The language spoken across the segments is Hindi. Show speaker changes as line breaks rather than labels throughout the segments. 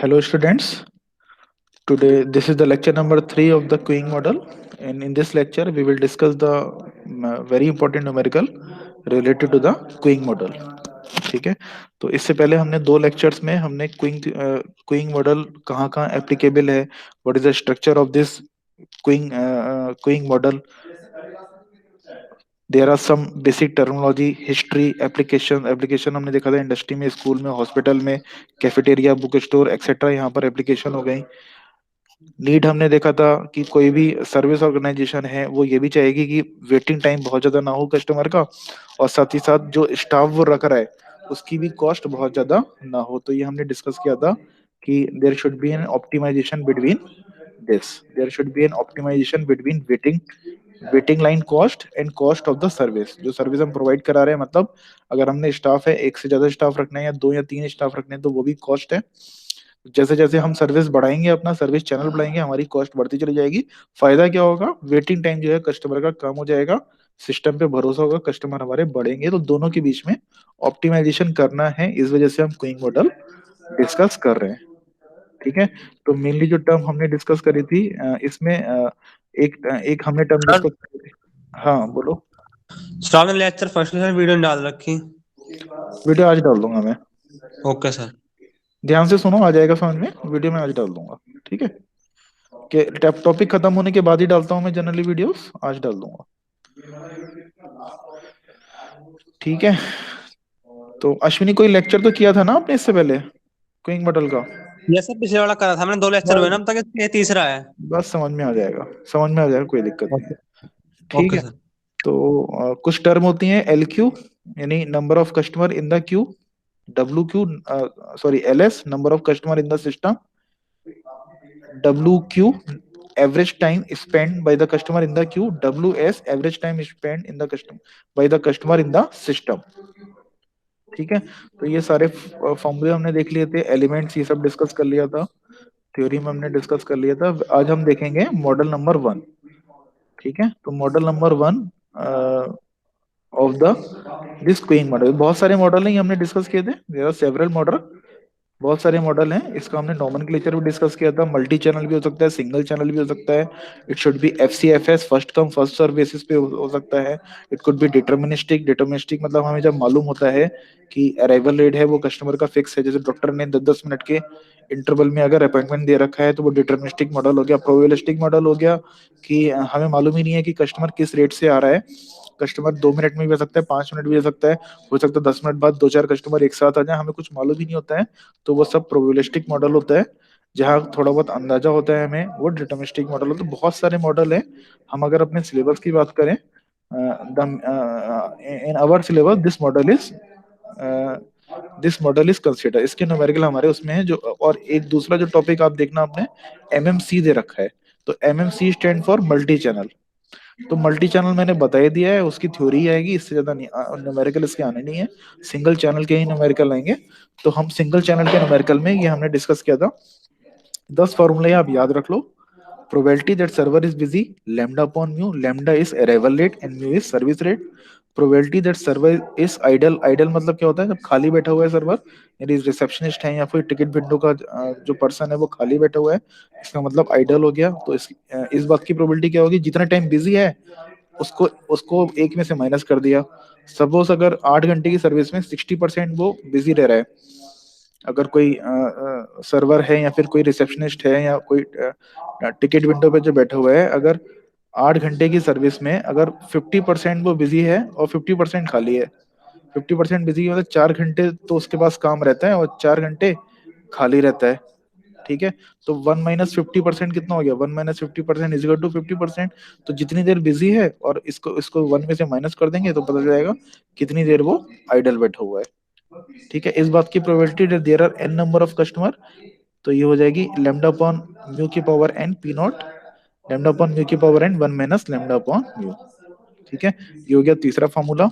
Hello, students. Today, this is the lecture number 3 of the Queuing model. And in this lecture, we will discuss the very important numerical related to the Queuing model. ठीक है, तो इससे पहले हमने दो लेक्चर्स में हमने क्विंग मॉडल कहाँ कहाँ एप्लीकेबल है, what is the structure of this queuing model, there are some basic terminology, history, application हमने देखा था इंडस्ट्री में, स्कूल में, हॉस्पिटल में, कैफेटेरिया, बुक स्टोर एक्सेट्रा, यहाँ पर एप्लीकेशन हो गई। नीड हमने देखा था कि कोई भी सर्विस ऑर्गेनाइजेशन है वो ये भी चाहेगी कि वेटिंग टाइम बहुत ज्यादा ना हो कस्टमर का, और साथ ही साथ जो स्टाफ वो रख रहा है उसकी भी कॉस्ट बहुत ज्यादा ना हो। तो ये हमने डिस्कस किया था कि there should be an optimization between this, there should be an optimization between waiting line cost and cost of the service. जो सर्विस हम प्रोवाइड करा रहे हैं, मतलब अगर हमने स्टाफ है, एक से ज्यादा स्टाफ रखना है या दो या तीन स्टाफ रखने हैं, तो वो भी कॉस्ट है। जैसे जैसे हम सर्विस बढ़ाएंगे, अपना सर्विस चैनल बढ़ाएंगे, हमारी कॉस्ट बढ़ती चली जाएगी। फायदा क्या होगा, वेटिंग टाइम जो है कस्टमर का कम हो जाएगा, सिस्टम पे भरोसा होगा, कस्टमर हमारे बढ़ेंगे। तो दोनों के बीच में ऑप्टिमाइजेशन करना है, इस वजह से हम क्विंग मॉडल डिस्कस कर रहे हैं। ठीक है, तो मेनली जो टर्म हमने डिस्कस करी थी इसमें एक एक हमने टर्म
सर
डिस्कस करी थी। हाँ बोलो।
सर आपने लेक्चर फर्स्ट में वीडियो नहीं डाल रखी।
वीडियो आज डाल दूंगा मैं,
ओके सर।
ध्यान से सुनो, आ जाएगा समझ में, वीडियो में आज डाल दूंगा। ठीक है, कि टॉपिक खत्म होने के बाद ही डालता हूँ मैं जनरली वीडियोस, आज डाल दूंगा। ठीक है, तो अश्विनी कोई लेक्चर तो किया था ना आपने इससे पहले क्विंग मॉडल का?
ये सर पिछले वाला करा था हमने, 2 लेक्चर हुए ना अब तक, ये तीसरा है।
बस समझ में आ जाएगा, समझ में आ जाएगा, कोई दिक्कत नहीं है।
ओके।
ठीक
ओके
है,
सर।
तो कुछ टर्म होती हैं, एल क्यू यानी number of customer in the Q, W Q sorry L S number of customer in the system, W Q average time spend by the customer in the Q, W S average time spend in the customer by the customer in the system. ठीक है, तो ये सारे फॉर्मूले हमने देख लिए थे, एलिमेंट्स ये सब डिस्कस कर लिया था, थ्योरी में हमने डिस्कस कर लिया था। आज हम देखेंगे मॉडल नंबर 1। ठीक है, तो model number 1 of the this queen model, बहुत सारे मॉडल हैं, ये हमने डिस्कस किए थे, देयर आर सेवरल मॉडल, बहुत सारे मॉडल हैं। इसका हमने नॉमेनक्लेचर भी डिस्कस किया था, मल्टी चैनल भी हो सकता है, सिंगल चैनल भी हो सकता है, it should be FCFS, first come first serve basis पे हो सकता है, it could be deterministic, deterministic मतलब हमें जब मालूम होता है कि अराइवल रेट है वो कस्टमर का फिक्स है, जैसे डॉक्टर ने 10-10 मिनट के इंटरवल में अगर अपॉइंटमेंट दे रखा है, तो वो डिटर्मिनिस्टिक मॉडल हो गया। प्रोबेबिलिस्टिक मॉडल हो गया कि हमें मालूम ही नहीं है कि कस्टमर किस रेट से आ रहा है, कस्टमर 2 मिनट में भी आ सकता है, 5 मिनट भी आ सकता है, हो सकता है 10 मिनट बाद दो चार कस्टमर एक साथ आ जाए, हमें कुछ मालूम ही नहीं होता है, तो वो सब प्रोबेबिलिस्टिक मॉडल होता है। जहाँ थोड़ा बहुत अंदाजा होता है हमें, वो डिटर्मिनिस्टिक मॉडल होता है। बहुत सारे मॉडल है। हम अगर अपने सिलेबस की बात करें, in our syllabus this model is consider, इसके न्यूमेरिकल हमारे उसमें है जो। और एक दूसरा जो टॉपिक आप देखना, आपने एमएमसी दे रखा है, तो MMC stand for multi channel. तो मल्टी चैनल मैंने बता ही दिया है, उसकी थ्योरी आएगी, इससे ज्यादा नहीं, न्यूमेरिकल इसके आने नहीं है, सिंगल चैनल के ही न्यूमेरिकल आएंगे। तो हम सिंगल चैनल के न्यूमेरिकल में ये हमने डिस्कस किया था। 10 फॉर्मूले आप याद रख लो। Probability that server is busy, lambda upon mu, lambda is arrival rate and mu is service rate. Probability that server is idle, idle मतलब क्या होता है, जब खाली बैठा हुआ है सर्वर, यानी रिसेप्शनिस्ट है या फिर टिकट विंडो का जो पर्सन है वो खाली बैठा हुआ है, इसका मतलब आइडल हो गया। तो इस बात की प्रोबेबिलिटी क्या होगी, जितना टाइम बिजी है उसको उसको एक में से माइनस कर दिया। सपोज अगर 8 घंटे की सर्विस में 60% वो बिजी रह रहा है, अगर कोई सर्वर है या फिर कोई रिसेप्शनिस्ट है या कोई टिकट विंडो पे जो बैठा हुआ है, अगर 8 घंटे की सर्विस में अगर 50% वो बिजी है और 50% खाली है, 50% बिजी मतलब 4 घंटे तो उसके पास काम रहता है और 4 घंटे खाली रहता है। ठीक है, तो 1 - 50% कितना हो गया, 1 - 50% इज इक्वल टू 50%। तो जितनी देर बिजी है और इसको इसको 1 में से माइनस कर देंगे तो पता चल जाएगा कितनी देर वो आइडल बैठा हुआ है। ठीक है, इस बात की probability there are n number of customer, तो ये हो जाएगी लैम्डा अपॉन म्यू की power n p naught, lambda upon mu की power n 1 - lambda upon mu. ठीक है, ये हो गया तीसरा फॉर्मूला।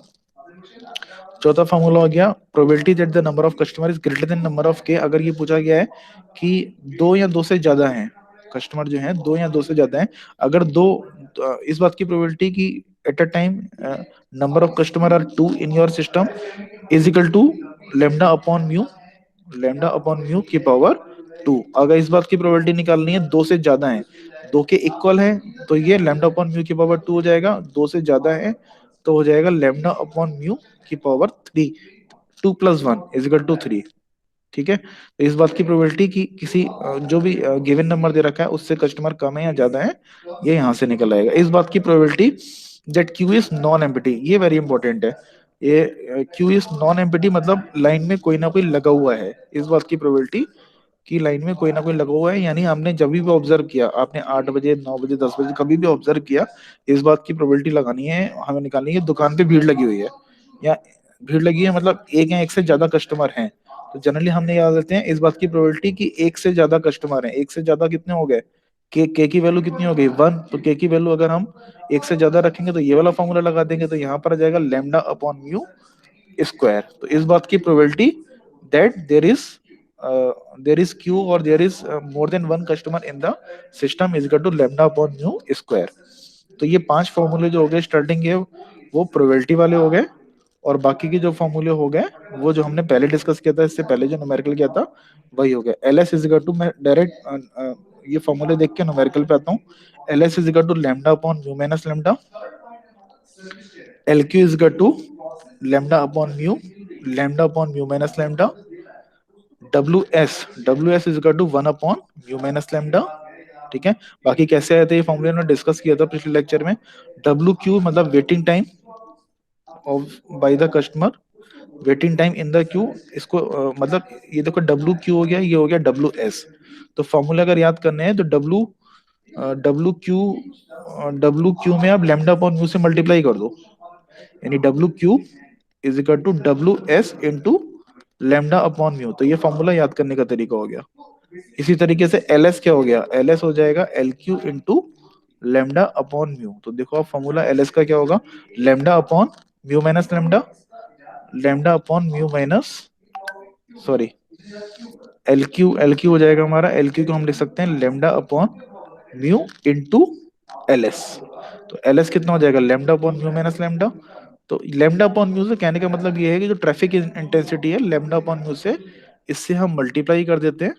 चौथा फॉर्मूला हो गया probability that the number of customer is greater than number of के। अगर ये पूछा गया है कि दो या दो से ज्यादा हैं कस्टमर, जो है दो या दो से ज्यादा हैं, अगर दो, तो इस बात की प्रोबेबिलिटी कि at a time number of customer are two in your system is equal to lambda upon mu, lambda upon mu की पावर टू। अगर इस बात की प्रोबेबिलिटी निकालनी है दो से ज्यादा है, दो के इक्वल है, तो ये लैम्डा अपॉन म्यू की पावर टू हो जाएगा। दो से ज्यादा है तो हो जाएगा लैम्डा अपॉन म्यू की power three. Two plus one is equal to three. ठीक है, तो इस बात की प्रोबेबिलिटी कि किसी जो भी गिवन नंबर दे रखा है उससे कस्टमर कम है या ज्यादा है, ये यहाँ से निकल आएगा। इस बात की probability that Q is non empty, ये वेरी इंपॉर्टेंट है। ये क्यू इज नॉन एम्प्टी मतलब लाइन में कोई ना कोई लगा हुआ है। इस बात की प्रोबेबिलिटी कि लाइन में कोई ना कोई लगा हुआ है, यानी हमने जब भी ऑब्जर्व किया, आपने 8 बजे 9 बजे 10 बजे कभी भी ऑब्जर्व किया, इस बात की प्रोबेबिलिटी लगानी है, हमें निकालनी है दुकान पे भीड़ लगी हुई है या भीड़ लगी है मतलब एक या एक से ज्यादा कस्टमर हैं। तो जनरली हमने याद रखते हैं इस बात की प्रोबेबिलिटी कि एक से ज्यादा कस्टमर हैं। एक से ज्यादा कितने हो गए, के की वैल्यू कितनी हो गई वन, तो के की वैल्यू अगर हम एक से ज्यादा रखेंगे तो ये वाला फॉर्मूला लगा देंगे, तो यहाँ पर आ जाएगा लेमडा अपॉन म्यू स्क्वायर। तो इस बात की probability that there is queue और there is more than one customer in the system is equal to lambda upon mu square. तो ये पांच फॉर्मूले जो हो गए स्टार्टिंग के, वो प्रोबेबिलिटी वाले हो गए। और बाकी के जो फॉर्मूले हो गए वो जो हमने पहले डिस्कस किया था, इससे पहले जो न्यूमेरिकल किया था वही हो गया। L S is equal to, मैं डायरेक्ट ये फॉर्मूले देख के न्यूमेरिकल पे आता हूँ। L S is equal to lambda upon mu minus lambda, L Q is equal to lambda upon mu, lambda upon mu minus lambda, W S is equal to one upon mu minus lambda. ठीक है, बाकी कैसे आए थे ये फॉर्मूले ने डिस्कस किया था पिछले लेक्चर में। डब्ल्यू क्यू मतलब waiting time of by the customer, waiting time in the Q. इसको मतलब ये देखो डब्ल्यू क्यू हो गया, ये हो गया डब्ल्यू एस। तो फॉर्मूला अगर याद करने हैं तो डब्ल्यू क्यू में आप लेमडा अपॉन म्यू से मल्टीप्लाई कर दो, यानी W Q is equal to W S into lambda upon mu. तो ये फॉर्मूला याद करने का तरीका हो गया। इसी तरीके से एल एस क्या हो गया, एल एस हो जाएगा L Q into lambda upon mu. तो देखो आप फॉर्मूला एल एस का क्या होगा, lambda upon mu minus lambda, lambda upon mu minus, sorry, L Q हो जाएगा हमारा, एल क्यू को हम लिख सकते हैं lambda upon mu into L S. तो एल एस कितना हो जाएगा, lambda upon mu minus lambda. तो लेमडा अपॉन म्यू से कहने का मतलब ये है कि जो ट्रैफिक इंटेंसिटी है लेमडा अपॉन म्यू से, इससे हम मल्टीप्लाई कर देते हैं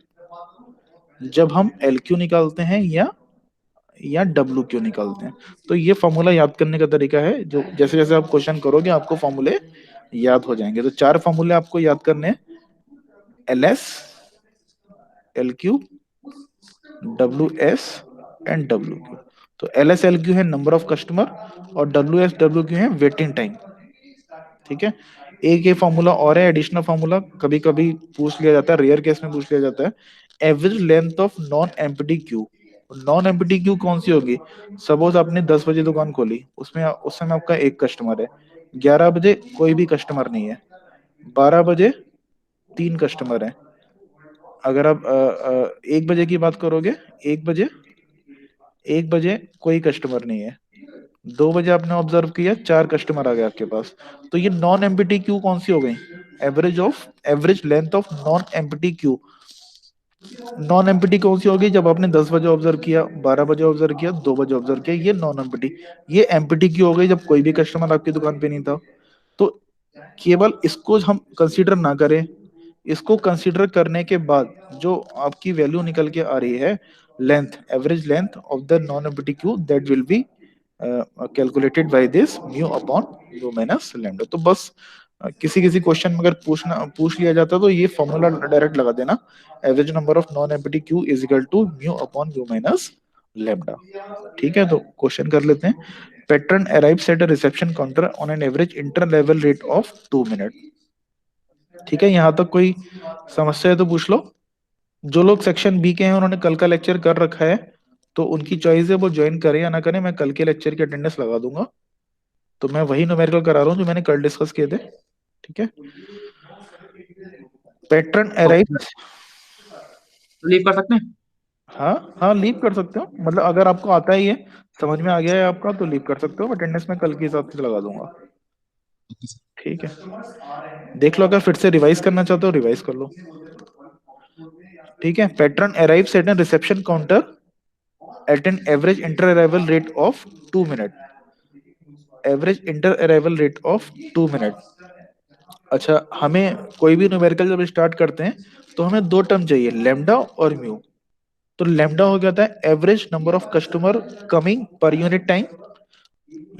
जब हम एल क्यू निकालते हैं या डब्ल्यू क्यू निकालते हैं। तो ये फॉर्मूला याद करने का तरीका है, जो जैसे जैसे आप क्वेश्चन करोगे आपको फॉर्मूले याद हो जाएंगे। तो चार फॉर्मूले आपको याद करने हैं, L S, L Q, W S and W Q. तो एल एस एल क्यू है नंबर ऑफ कस्टमर और डब्ल्यू एस डब्ल्यू क्यू है वेटिंग टाइम। ठीक है, एक ये फॉर्मूला और है एडिशनल फॉर्मूला, कभी कभी पूछ लिया जाता है, रेयर केस में पूछ लिया जाता है, average length of non empty Q. Non empty Q कौन सी होगी, सपोज आपने 10 बजे दुकान खोली, उसमें उस समय आपका एक कस्टमर है, 11 बजे कोई भी कस्टमर नहीं है, 12 बजे तीन कस्टमर है। अगर आप 1 बजे की बात करोगे, 1 बजे 1 बजे कोई कस्टमर नहीं है, 2 बजे आपने ऑब्जर्व किया चार कस्टमर आ गए आपके पास। तो ये नॉन एम्प्टी क्यू कौन सी हो गई, average length of non empty Q. Non empty कौन सी होगी, जब आपने 10 बजे ऑब्जर्व किया, 12 बजे ऑब्जर्व किया, 2 बजे ऑब्जर्व किया, ये नॉन एम्प्टी। ये एम्प्टी क्यू हो गई जब कोई भी कस्टमर आपकी दुकान पे नहीं था। तो केवल इसको हम कंसीडर ना करें, इसको कंसीडर करने के बाद जो आपकी वैल्यू निकल के आ रही है, length, average length of the non empty Q, that will be calculated by this mu upon mu minus lambda. तो बस किसी किसी क्वेश्चन में अगर पूछ लिया जाता तो ये फॉर्मूला डायरेक्ट लगा देना, average number of non empty queue is equal to mu upon mu minus lambda. ठीक है, तो क्वेश्चन कर लेते हैं। Pattern arrives at a reception counter on an average inter level rate of 2 minute. ठीक है, यहाँ तक कोई समस्या है तो पूछ लो। जो लोग सेक्शन बी के हैं उन्होंने कल का लेक्चर कर रखा है, तो उनकी चॉइस है वो ज्वाइन करें या ना करें। मैं कल के लेक्चर की अटेंडेंस लगा दूंगा, तो मैं वही न्यूमेरिकल करा रहा हूँ जो मैंने कल डिस्कस किए थे। ठीक है, पैटर्न
ओके,
अराइव्स,
लीव कर सकते हैं।
हाँ हाँ लीव कर सकते हो, मतलब अगर आपको आता ही है, समझ में आ गया है आपका, तो लीव कर सकते हो। अटेंडेंस में कल के हिसाब से लगा दूंगा। ठीक है, देख लो, अगर फिर से रिवाइज करना चाहते हो रिवाइज कर लो। ठीक है, pattern arrives at an reception counter at an average inter arrival rate of 2 minute, average inter arrival rate of 2 minute. अच्छा, हमें कोई भी न्यूमेरिकल जब स्टार्ट करते हैं तो हमें दो टर्म चाहिए, लेमडा और म्यू। तो लेमडा हो गया था average number of customer coming पर यूनिट टाइम,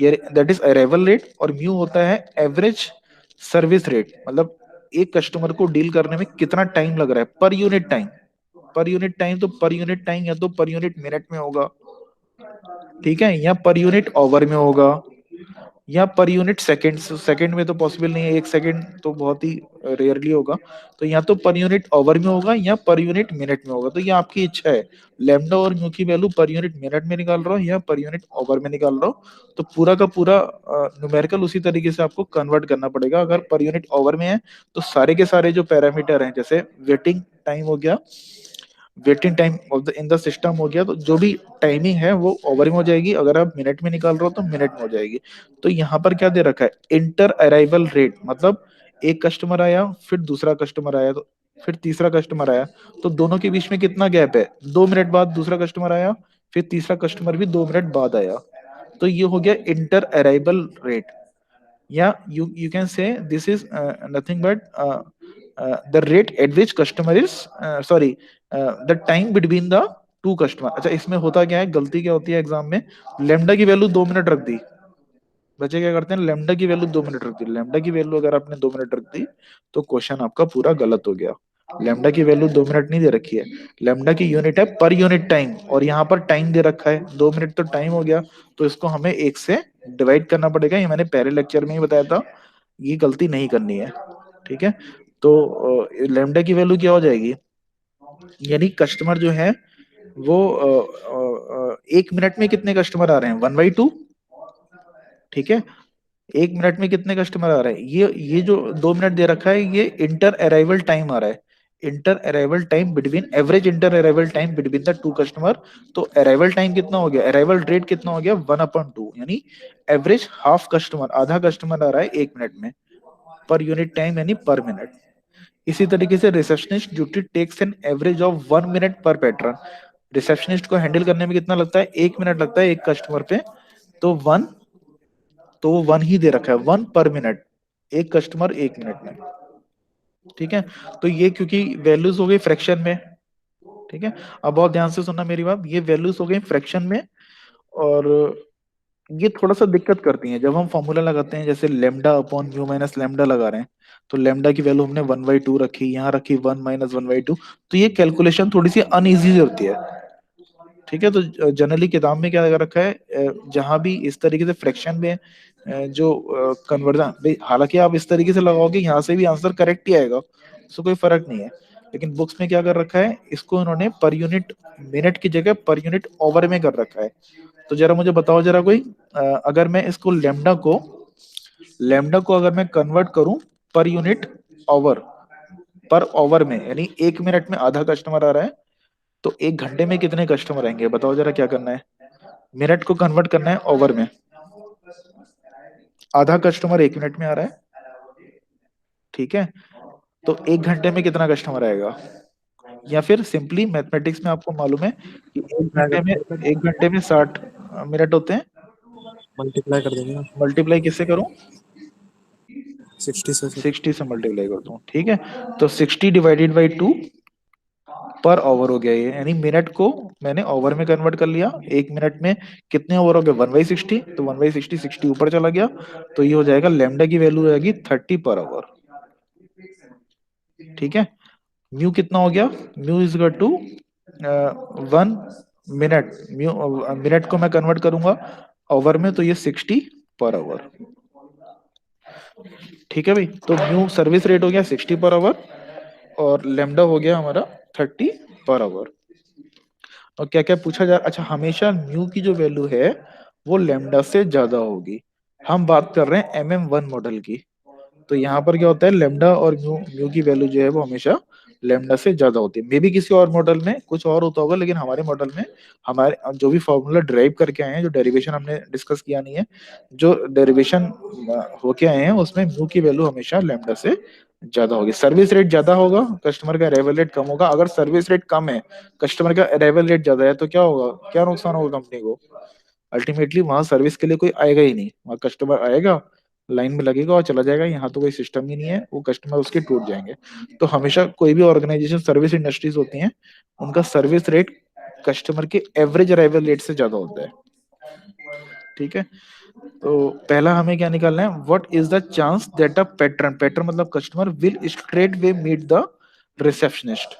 ये दैट इज अराइवल रेट, और म्यू होता है एवरेज सर्विस रेट, मतलब एक कस्टमर को डील करने में कितना टाइम लग रहा है पर यूनिट टाइम। पर यूनिट टाइम, तो पर यूनिट टाइम या तो पर यूनिट मिनट में होगा, ठीक है, या पर यूनिट आवर में होगा, या पर यूनिट सेकंड। सेकंड में तो पॉसिबल नहीं है, एक सेकंड तो बहुत ही रेयरली होगा। तो या तो पर यूनिट आवर में होगा या पर यूनिट मिनट में होगा, तो ये आपकी इच्छा है। लैम्डा और म्यू की वैल्यू पर यूनिट मिनट में निकाल रहा हो या पर यूनिट आवर में निकाल रहा हो, तो पूरा का पूरा न्यूमेरिकल उसी तरीके से आपको कन्वर्ट करना पड़ेगा। अगर पर यूनिट आवर में है तो सारे के सारे जो पैरामीटर हैं, जैसे वेटिंग टाइम हो गया, waiting time of the in the system हो गया, तो जो भी टाइमिंग है वो ओवर में हो जाएगी। अगर आप मिनट में निकाल रहे हो तो मिनट में हो जाएगी। तो यहाँ पर क्या दे रखा है, इंटर अराइवल रेट, मतलब एक कस्टमर आया, फिर दूसरा कस्टमर आया, तो फिर तीसरा कस्टमर आया, तो दोनों के बीच में कितना गैप है, 2 मिनट बाद दूसरा कस्टमर आया, फिर तीसरा कस्टमर भी 2 मिनट बाद आया। तो ये हो गया इंटर अराइवल रेट, या you can say this is nothing but the rate at which customer is sorry the time between the two customer. अच्छा, इसमें होता क्या है, गलती क्या होती है एग्जाम में, लेमडा की वैल्यू 2 मिनट रख दी, बच्चे क्या करते हैं, लेमडा की वैल्यू 2 मिनट रख दी। लेमडा की वैल्यू अगर आपने 2 मिनट रख दी तो क्वेश्चन आपका पूरा गलत हो गया। लेमडा की वैल्यू 2 मिनट नहीं दे रखी है, लेमडा की यूनिट है पर यूनिट टाइम, और यहाँ पर टाइम दे रखा है 2 मिनट, तो टाइम हो गया, तो इसको हमें एक से डिवाइड करना पड़ेगा। ये मैंने पहले लेक्चर में ही बताया था, ये गलती नहीं करनी है, ठीक है। तो लेमडा की वैल्यू क्या हो जाएगी, यानी कस्टमर जो है वो 1 मिनट में कितने कस्टमर आ रहे हैं, 1/2, ठीक है। 1 मिनट में कितने कस्टमर आ रहे हैं, ये जो 2 मिनट दे रखा है, ये इंटर अराइवल टाइम आ रहा है। Inter arrival time between, average inter arrival time between the two customer. तो अराइवल टाइम कितना हो गया, अराइवल रेट कितना हो गया, 1/2, यानी एवरेज हाफ कस्टमर, आधा कस्टमर आ रहा है 1 मिनट में, पर यूनिट टाइम यानी पर मिनट। इसी तरीके से receptionist duty takes an average of 1 minute per pattern. Receptionist को हैंडल करने में कितना लगता है, 1 मिनट लगता है एक कस्टमर पे, तो वन, तो वो वन ही दे रखा है, 1 पर मिनट, एक कस्टमर 1 मिनट में, ठीक है। तो ये क्योंकि वैल्यूज हो गई फ्रैक्शन में, ठीक है। अब बहुत ध्यान से सुनना मेरी बात, ये वैल्यूज हो गई फ्रैक्शन में, और ये थोड़ा सा दिक्कत करती हैं जब हम फॉर्मूला लगाते हैं, जैसे lambda upon mu minus lambda लगा रहे हैं, तो लेमडा की वैल्यू हमने 1/2 रखी, यहाँ रखी 1 - 1/2, तो ये कैलकुलेशन थोड़ी सी अनईजी होती है, ठीक है। तो जनरली किताब में क्या लगा रखा है, जहां भी इस तरीके से फ्रैक्शन में जो कन्वर्जन, हालांकि आप इस तरीके से लगाओगे यहाँ से भी आंसर करेक्ट ही आएगा, उससे कोई फर्क नहीं है, लेकिन बुक्स में क्या कर रखा है, इसको इन्होंने पर यूनिट मिनट की जगह पर यूनिट ओवर में कर रखा है। तो जरा मुझे बताओ जरा कोई, अगर मैं इसको लेमडा को अगर मैं कन्वर्ट करूं पर यूनिट ओवर, पर ओवर में, यानी 1 मिनट में आधा कस्टमर आ रहा है, तो 1 घंटे में कितने कस्टमर आएंगे, बताओ जरा क्या करना है। मिनट को कन्वर्ट करना है ओवर में, आधा कस्टमर 1 मिनट में आ रहा है, ठीक है, तो 1 घंटे में कितना कस्टमर आएगा। या फिर सिंपली मैथमेटिक्स में आपको मालूम है कि
मल्टीप्लाई कर देंगे,
1 घंटे में 60 मिनट होते हैं।
मल्टीप्लाई कर देंगे ना,
मल्टीप्लाई किससे करूं,
60 से।
60 से मल्टीप्लाई करता हूँ, ठीक है। तो 60 ÷ 2 पर ओवर हो गया ये, यानी मिनट को मैंने ओवर में कन्वर्ट कर लिया। 1 मिनट में कितने ओवर हो गए, 1/60, तो 1/60, 60 ऊपर चला गया, तो ये हो जाएगा लेमडा की वैल्यू रहेगी 30 पर ओवर, ठीक है। म्यू कितना हो गया, mu is equal to 1 minute, mu minute को मैं कन्वर्ट करूंगा ओवर में, तो ये 60 पर ओवर, ठीक है भाई। तो म्यू सर्विस रेट हो गया 60 पर ओवर, और लेमडा हो गया हमारा 30 पर ओवर। और क्या क्या पूछा जा, अच्छा, हमेशा म्यू की जो वैल्यू है वो लेमडा से ज्यादा होगी। हम बात कर रहे हैं MM1 मॉडल की, तो यहाँ पर क्या होता है, लेमडा और म्यू म्यू की वैल्यू जो है वो हमेशा लेमडा से ज्यादा होती है। मे बी किसी और मॉडल में कुछ और होता होगा, लेकिन हमारे मॉडल में हमारे जो भी फॉर्मूला ड्राइव करके आए हैं, जो डेरिवेशन हमने डिस्कस किया नहीं है, जो डेरिवेशन होके आए हैं, उसमें म्यू की वैल्यू हमेशा लेमडा से ज्यादा होगी। सर्विस रेट ज्यादा होगा, कस्टमर का अराइवल रेट कम होगा। अगर सर्विस रेट कम है, कस्टमर का अराइवल रेट ज्यादा है, तो क्या होगा, क्या नुकसान होगा कंपनी को, अल्टीमेटली वहां सर्विस के लिए कोई आएगा ही नहीं, वहां कस्टमर आएगा, लाइन में लगेगा और चला जाएगा, यहाँ तो कोई सिस्टम ही नहीं है, वो कस्टमर उसके टूट जाएंगे। तो हमेशा कोई भी ऑर्गेनाइजेशन, सर्विस इंडस्ट्रीज होती हैं, उनका सर्विस रेट कस्टमर के एवरेज अराइवल रेट से ज्यादा होता है। ठीक है, तो पहला हमें क्या निकालना है, what is the chance that a patron, patron मतलब customer, will straight way meet the receptionist.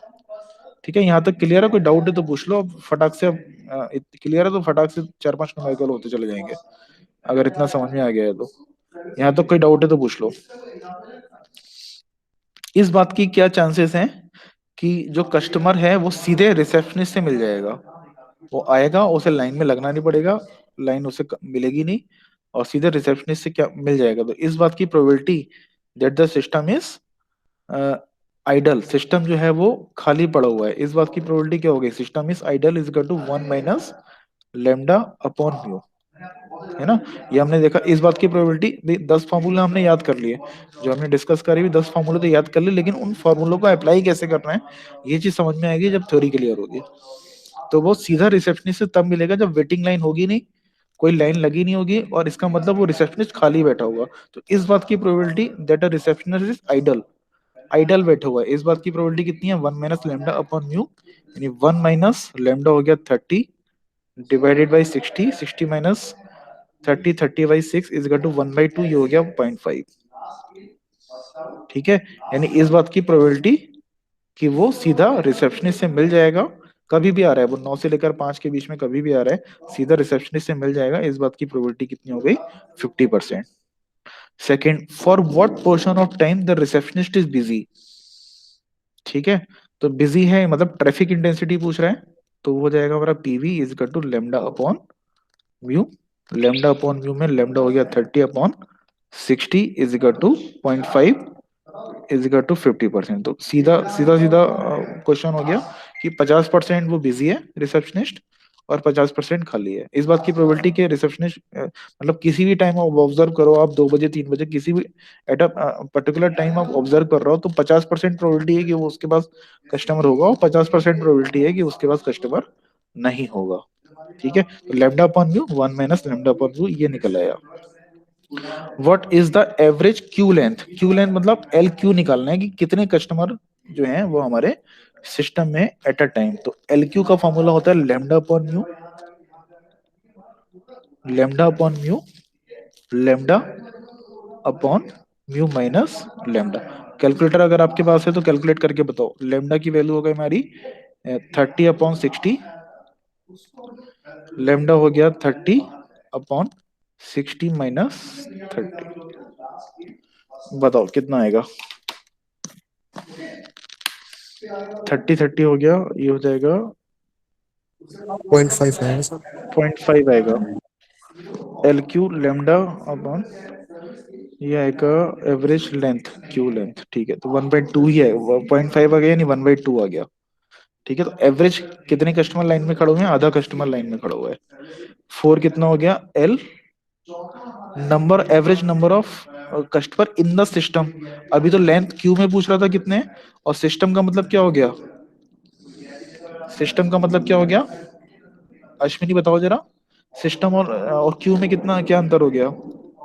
ठीक है, यहाँ तक क्लियर है? कोई डाउट है तो पूछ लो, अब फटाक से, अब क्लियर है तो फटाक से 4-5 न्यूमेरिकल होते चले जाएंगे, अगर इतना समझ में आ गया है तो। यहाँ तक कोई डाउट है तो पूछ लो। इस बात की क्या चांसेस हैं कि जो कस्टमर है वो सीधे रिसेप्शनिस्ट से मिल जाएगा, वो आएगा, उसे लाइन में लगना नहीं पड़ेगा, लाइन उसे मिलेगी नहीं, और सीधे रिसेप्शनिस्ट से क्या मिल जाएगा। तो इस बात की probability that the system is idle, system जो है वो खाली पड़ा हुआ है, इस बात की प्रोबेबिलिटी क्या होगी, system is idle is equal to 1 minus lambda upon mu, है ना। ये हमने देखा, इस बात की प्रोबेबिलिटी, 10 फॉर्मूला हमने याद कर लिए, जो हमने डिस्कस करी भी 10 फॉर्मूले तो याद कर लिए, लेकिन उन फॉर्मूलों को अप्लाई कैसे करना है ये चीज समझ में आएगी जब थ्योरी क्लियर होगी। तो वो सीधा रिसेप्शनिस्ट से तब मिलेगा जब वेटिंग लाइन होगी नहीं, कोई लाइन लगी नहीं होगी, और इसका मतलब वो रिसेप्शनिस्ट खाली बैठा होगा। तो इस बात की probability that a receptionist is idle, idle बैठा हुआ है, इस बात की प्रोबेबिलिटी कितनी है, 1 माइनस लेमडा अपॉन म्यू, यानी 1 माइनस लेमडा हो गया 30 divided by 60, 60 minus 30, 30/6 is equal to 1/2, ये हो गया 0.5। ठीक है, यानी इस बात की प्रोबेबिलिटी कि वो सीधा रिसेप्शनिस्ट से मिल जाएगा, कभी भी आ रहा है वो 9 से लेकर 5 के बीच में कभी भी आ रहा है, सीधा रिसेप्शनिस्ट से मिल जाएगा, इस बात की प्रोबेबिलिटी कितनी हो गई, 50%। Second, for what portion of time the receptionist is busy. ठीक है, तो बिजी है मतलब ट्रैफिक इंटेंसिटी पूछ रहा है, तो वो हो जाएगा हमारा PV is equal to lambda upon mu, lambda upon mu में लेमडा हो गया 30/60 is equal to 0.5 is equal to 50%। तो सीधा सीधा सीधा क्वेश्चन हो गया कि 50% वो बिजी है रिसेप्शनिस्ट, और 50% खाली है। इस बात की प्रोबेबिलिटी के रिसेप्शनिस्ट मतलब किसी भी टाइम आप ऑब्जर्व करो, आप 2 बजे 3 बजे किसी भी एट अ पर्टिकुलर टाइम आप ऑब्जर्व कर रहे हो, तो 50% प्रोबेबिलिटी है कि वो उसके पास कस्टमर होगा, और 50% प्रोबेबिलिटी है कि उसके पास कस्टमर नहीं होगा। ठीक है, तो lambda upon mu 1 minus lambda upon mu ये निकल आया। What is the average queue length, Q length मतलब एल क्यू निकालना है कि कितने कस्टमर जो हैं वो हमारे सिस्टम में एट अ टाइम। तो एल क्यू का फॉर्मूला होता है lambda upon mu, lambda upon mu, lambda upon mu minus lambda. Calculator अगर आपके पास है तो कैलकुलेट करके बताओ, लेमडा की वैल्यू हो गई हमारी 30/60, लेमडा हो गया 30/60 माइनस 30, बताओ कितना आएगा। 30/30 हो गया, ये हो जाएगा
0.5 आएगा सर।
0.5 आएगा, एल क्यू लेमडा अपॉन ये आएगा एवरेज लेंथ, क्यू लेंथ। ठीक है, तो 1/2 ही है, 0.5 आ गया, नहीं 1/2 आ गया। ठीक है, तो एवरेज कितने कस्टमर लाइन में खड़े हुए हैं, आधा कस्टमर लाइन में खड़ा हुआ है। 4 कितना हो गया, L number, average number of customer in the system. अभी तो लेंथ क्यू में पूछ रहा था कितने, और सिस्टम का मतलब क्या हो गया, सिस्टम का मतलब क्या हो गया, अश्विनी बताओ जरा, सिस्टम और क्यू में कितना क्या अंतर हो गया।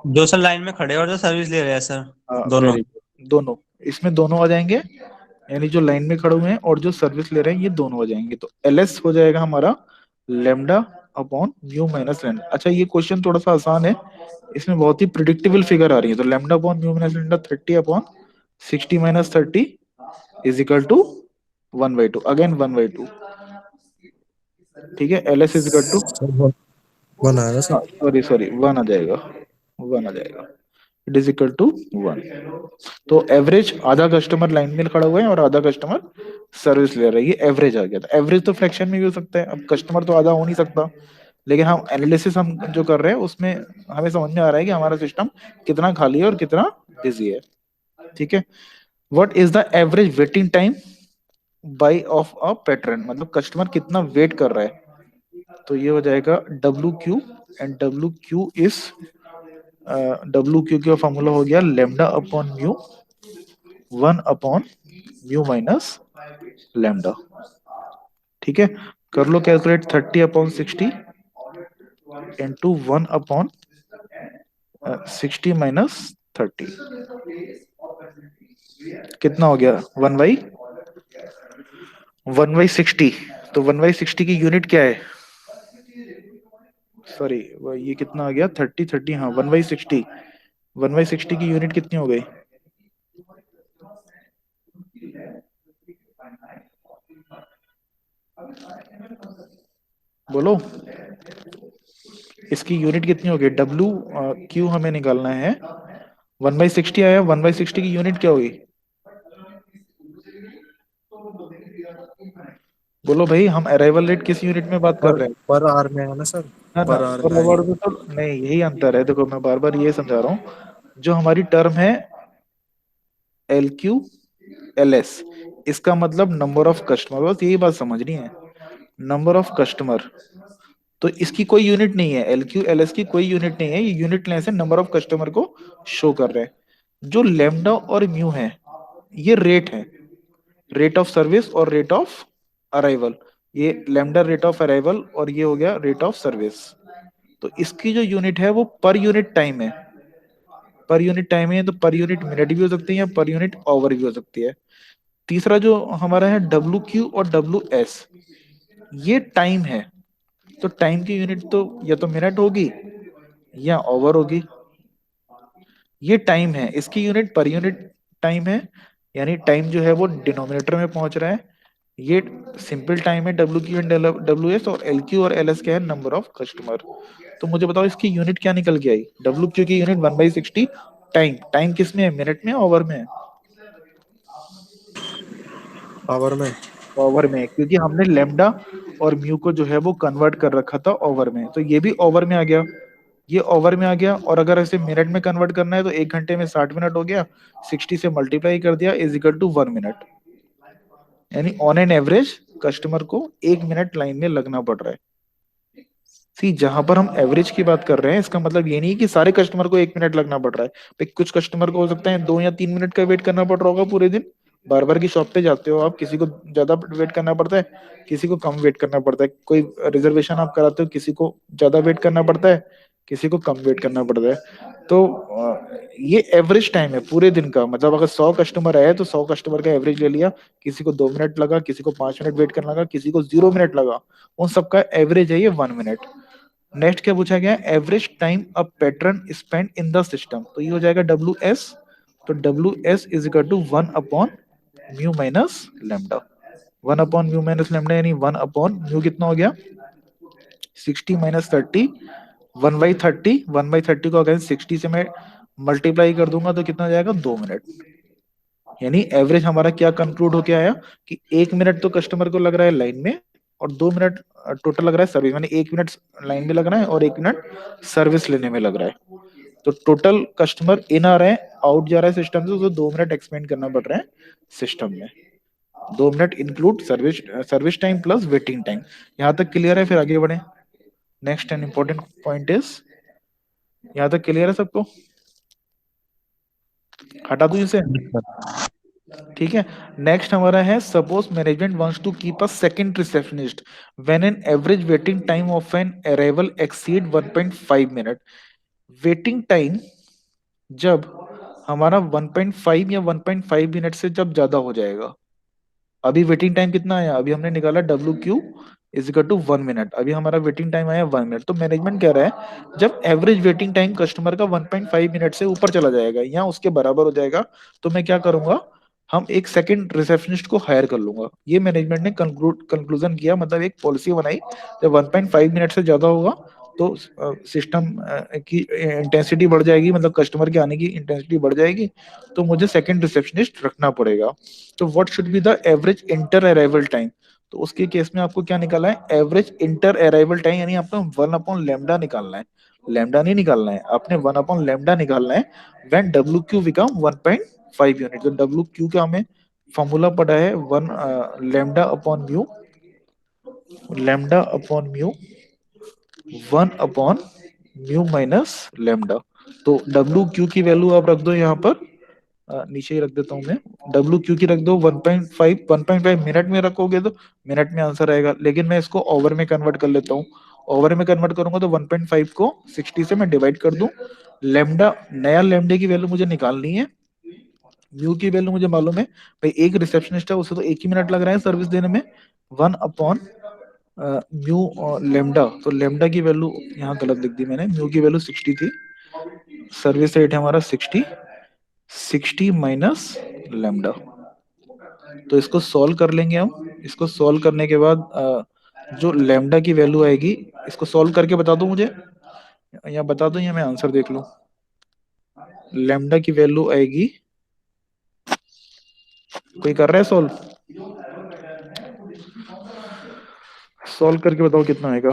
जो सर लाइन में खड़े हैं और जो सर्विस ले रहे हैं सर, दोनों।
वेरी गुड, दोनों, इसमें दोनों आ जाएंगे, यानी जो लाइन में खड़े हुए हैं और जो सर्विस ले रहे हैं ये दोनों आ जाएंगे। तो एल एस हो जाएगा हमारा lambda upon mu minus lambda. अच्छा, ये क्वेश्चन थोड़ा सा आसान है, इसमें बहुत ही प्रिडिक्टेबल फिगर आ रही है। तो lambda upon mu minus lambda 30/60 minus 30 is equal to 1/2, again 1/2। ठीक है, L S is equal to,
sir 1 आएगा सर।
सॉरी सॉरी 1 आ जाएगा, 1 आ जाएगा, इट इज इक्वल टू 1। तो एवरेज आधा कस्टमर लाइन में खड़ा हुआ है और आधा कस्टमर सर्विस ले रहा है, ये एवरेज आ गया। था एवरेज तो फ्रैक्शन में भी हो सकता है, अब कस्टमर तो आधा हो नहीं सकता, लेकिन हम एनालिसिस हम जो कर रहे हैं उसमें हमें समझ में आ रहा है कि हमारा सिस्टम कितना खाली है और कितना बिजी है। ठीक है, what is the average waiting time by of a pattern, मतलब कस्टमर कितना वेट कर रहा है। तो ये हो जाएगा W Q, and W Q is, W Q का फॉर्मूला हो गया lambda upon mu 1 upon mu minus lambda. ठीक है, कर लो कैलकुलेट, 30/60 इंटू 1 अपॉन 60 माइनस 30 कितना हो गया? 1/60। तो 1/60 की यूनिट क्या है? सॉरी, ये कितना आ गया? 30 हाँ, 1/60। 1/60 की यूनिट कितनी हो गई? बोलो, इसकी यूनिट कितनी हो गई? डब्ल्यू क्यू हमें निकालना है। 1/60 आया, 1/60 की यूनिट क्या होगी? बोलो भाई, हम अराइवल रेट किस यूनिट में बात कर
पर
रहे हैं?
पर आर में है ना सर?
है ना?
पर आर
पर
में
अवार्ड
आएगी।
में तो नहीं, यही अंतर है। देखो, मैं बार बार ये समझा रहा हूँ, जो हमारी टर्म है LQ LS, इसका मतलब नंबर ऑफ कस्टमर, बस यही बात समझनी है। नंबर ऑफ कस्टमर, तो इसकी कोई यूनिट नहीं है। LQ LS की कोई यूनिट नहीं है, ये यूनिट लेने से नंबर ऑफ कस्टमर को शो कर रहे हैं। जो लेमडा और म्यू है, ये रेट है, रेट ऑफ सर्विस और रेट ऑफ अराइवल। ये लेमडा रेट ऑफ अराइवल और ये हो गया रेट ऑफ सर्विस। तो इसकी जो यूनिट है वो पर यूनिट टाइम है। पर यूनिट टाइम है तो पर यूनिट मिनट भी हो सकती है या पर यूनिट आवर भी हो सकती है। तीसरा जो हमारा है WQ और WS, ये टाइम है। तो टाइम की यूनिट तो या तो मिनट होगी या आवर होगी। ये टाइम है, इसकी यूनिट पर यूनिट टाइम है, यानी टाइम जो है वो डिनोमिनेटर में पहुंच रहा है। ये सिंपल टाइम है WQ एंड WS, और LQ और LS क्या है? Number of customer. तो मुझे बताओ, इसकी यूनिट क्या निकल के आई? WQ की यूनिट 1/60 टाइम। टाइम किस में है? मिनट में, ओवर में है?
आवर में।
ओवर में, क्योंकि हमने लेमडा और म्यू को जो है वो कन्वर्ट कर रखा था ओवर में, तो ये भी ओवर में आ गया। ये ओवर में आ गया, और अगर ऐसे मिनट में कन्वर्ट करना है तो 1 घंटे में 60 मिनट हो गया, 60 से मल्टीप्लाई कर दिया, इज इक्वल टू 1 मिनट। यानी ऑन एन एवरेज कस्टमर को 1 मिनट लाइन में लगना पड़ रहा है। सी, जहां पर हम एवरेज की बात कर रहे हैं, इसका मतलब ये नहीं कि सारे कस्टमर को 1 मिनट लगना पड़ रहा है भाई। कुछ कस्टमर को हो सकता है 2 या 3 मिनट का वेट करना पड़ रहा होगा पूरे दिन। बार बार की शॉप पे जाते हो आप, किसी को ज्यादा वेट करना पड़ता है, किसी को कम वेट करना पड़ता है। कोई रिजर्वेशन आप कराते हो, किसी को ज्यादा वेट करना पड़ता है, किसी को कम वेट करना पड़ता है। तो ये एवरेज टाइम है पूरे दिन का। मतलब अगर 100 कस्टमर आए तो 100 कस्टमर का एवरेज ले लिया। किसी को 2 मिनट लगा, किसी को 5 मिनट वेट करना लगा, किसी को 0 मिनट लगा, उन सबका एवरेज है ये 1 मिनट। नेक्स्ट क्या पूछा गया? Average time a pattern spend in the system, तो ये हो जाएगा WS। तो WS is equal to 1 upon mu minus lambda. 1 upon mu minus lambda, यानी 1 अपॉन म्यू कितना हो गया? 60 - 30, 1/30। 1/30 को अगर 60 से मैं मल्टीप्लाई कर दूंगा तो कितना हो जाएगा? 2 मिनट। यानी एवरेज हमारा क्या कंक्लूड होके आया कि 1 मिनट तो कस्टमर को लग रहा है लाइन में, और 2 मिनट टोटल लग रहा है सर्विस, यानी 1 मिनट लाइन में लग रहा है और 1 मिनट सर्विस लेने में लग रहा है। तो टोटल कस्टमर इन आ रहे हैं, आउट जा रहा है सिस्टम से, तो 2 मिनट एक्सपेंड करना पड़ रहा है सिस्टम में। 2 minute include service, service time plus waiting time. यहाँ तक क्लियर है? फिर आगे बढ़े। Next and important point is, यहाँ तक क्लियर है सबको? हटा दूं इसे? ठीक है। नेक्स्ट हमारा है, suppose management wants to keep a second receptionist when an average waiting time of an arrival exceed 1.5 minute. Waiting time जब हमारा 1.5 या 1.5 मिनट से जब ज्यादा हो जाएगा। अभी वेटिंग टाइम कितना आया? अभी हमने निकाला WQ is equal to 1 minute. अभी हमारा वेटिंग टाइम आया 1 मिनट। तो मैनेजमेंट कह रहा है, जब एवरेज वेटिंग टाइम कस्टमर का 1.5 मिनट से ऊपर चला जाएगा या उसके बराबर हो जाएगा, तो मैं क्या करूंगा? हम एक सेकंड रिसेप्शनिस्ट को हायर कर लूंगा। ये मैनेजमेंट ने कंक्लूजन किया, मतलब एक पॉलिसी बनाई। जब 1.5 मिनट से ज्यादा होगा तो सिस्टम की इंटेंसिटी बढ़ जाएगी, मतलब कस्टमर के आने की इंटेंसिटी बढ़ जाएगी, तो मुझे सेकंड रिसेप्शनिस्ट रखना पड़ेगा। तो what should be the average inter arrival time? तो उसके केस में आपको क्या निकालना है? एवरेज इंटर अराइवल टाइम, यानी आपको 1/λ निकालना है। लैम्डा नहीं निकालना है, आपने 1/λ निकालना है। When WQ become 1.5 unit. तो WQ का हमें फॉर्मूला पड़ा है 1 लैम्डा अपॉन म्यू 1/म्यू माइनस लेमडा। तो WQ की वैल्यू आप रख दो यहाँ पर, नीचे ही रख देता हूँ मैं। WQ की रख दो 1.5। 1.5 मिनट में रखोगे तो मिनट में आंसर आएगा, लेकिन मैं इसको ओवर में कन्वर्ट कर लेता हूँ। ओवर में कन्वर्ट करूंगा तो 1.5 को 60 से मैं डिवाइड कर दूं, लेमडा, नया लेमडे की वैल्यू मुझे निकालनी है। म्यू की वैल्यू मुझे मालूम है भाई, एक रिसेप्शनिस्ट है उसे तो 1 ही मिनट लग रहा है सर्विस देने में, 1 अपॉन म्यू लेमडा। तो लेमडा की वैल्यू यहाँ गलत लिख दी मैंने, म्यू की वैल्यू 60 थी, सर्विस रेट है हमारा 60, 60 माइनस लेमडा। तो इसको सॉल्व कर लेंगे हम। इसको सॉल्व करने के बाद जो लेमडा की वैल्यू आएगी, इसको सॉल्व करके बता दो मुझे, या बता दो या मैं आंसर देख लूं। लेमडा की वैल्यू आएगी, कोई कर रहा है सॉल्व? सॉल्व करके बताओ कितना आएगा।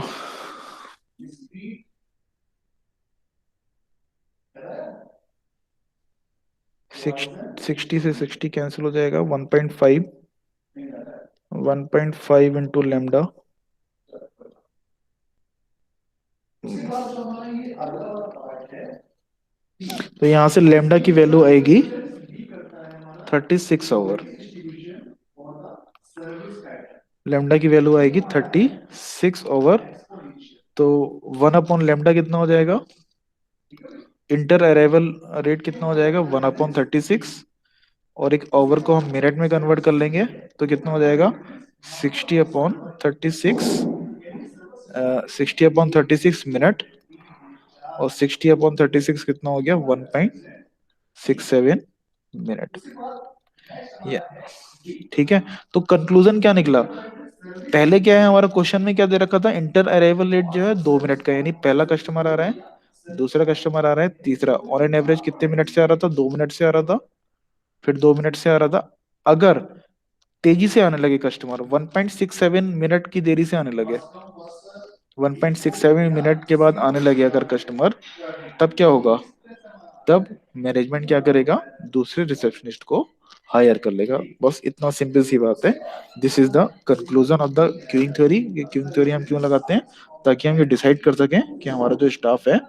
60 से 60 कैंसिल हो जाएगा, 1.5, 1.5 इंटू लेमडा, तो यहां से लेमडा की वैल्यू आएगी 36 आवर। लेमडा की वैल्यू आएगी 36 आवर। तो 1 अपॉन लेमडा कितना हो जाएगा, इंटर अराइवल रेट कितना हो जाएगा, 1/36, और एक ओवर को हम मिनट में कन्वर्ट कर लेंगे तो कितना हो जाएगा, 60/36, 60/36 मिनट, और 60/36 कितना हो गया, 1.67 मिनट। ये ठीक है। तो कंक्लूजन क्या निकला, पहले क्या है हमारा क्वेश्चन में क्या दे रखा था, इंटर अराइवल रेट जो है 2 मिनट का, यानी पहला कस्टमर आ रहा है, दूसरा कस्टमर आ रहा है, तीसरा, ऑन एन एवरेज कितने मिनट से आ रहा था, 2 मिनट से आ रहा था, फिर 2 मिनट से आ रहा था। अगर तेजी से आने लगे कस्टमर, 1.67 मिनट की देरी से आने लगे, 1.67 मिनट के बाद आने लगे अगर कस्टमर, तब क्या होगा, तब मैनेजमेंट क्या करेगा, दूसरे रिसेप्शनिस्ट को हायर कर लेगा। बस इतना सिंपल सी बात है। This is the conclusion of the queuing theory. ये क्यूइंग थ्योरी हम क्यों लगाते हैं, ताकि हम ये डिसाइड कर सकें कि हमारा जो स्टाफ है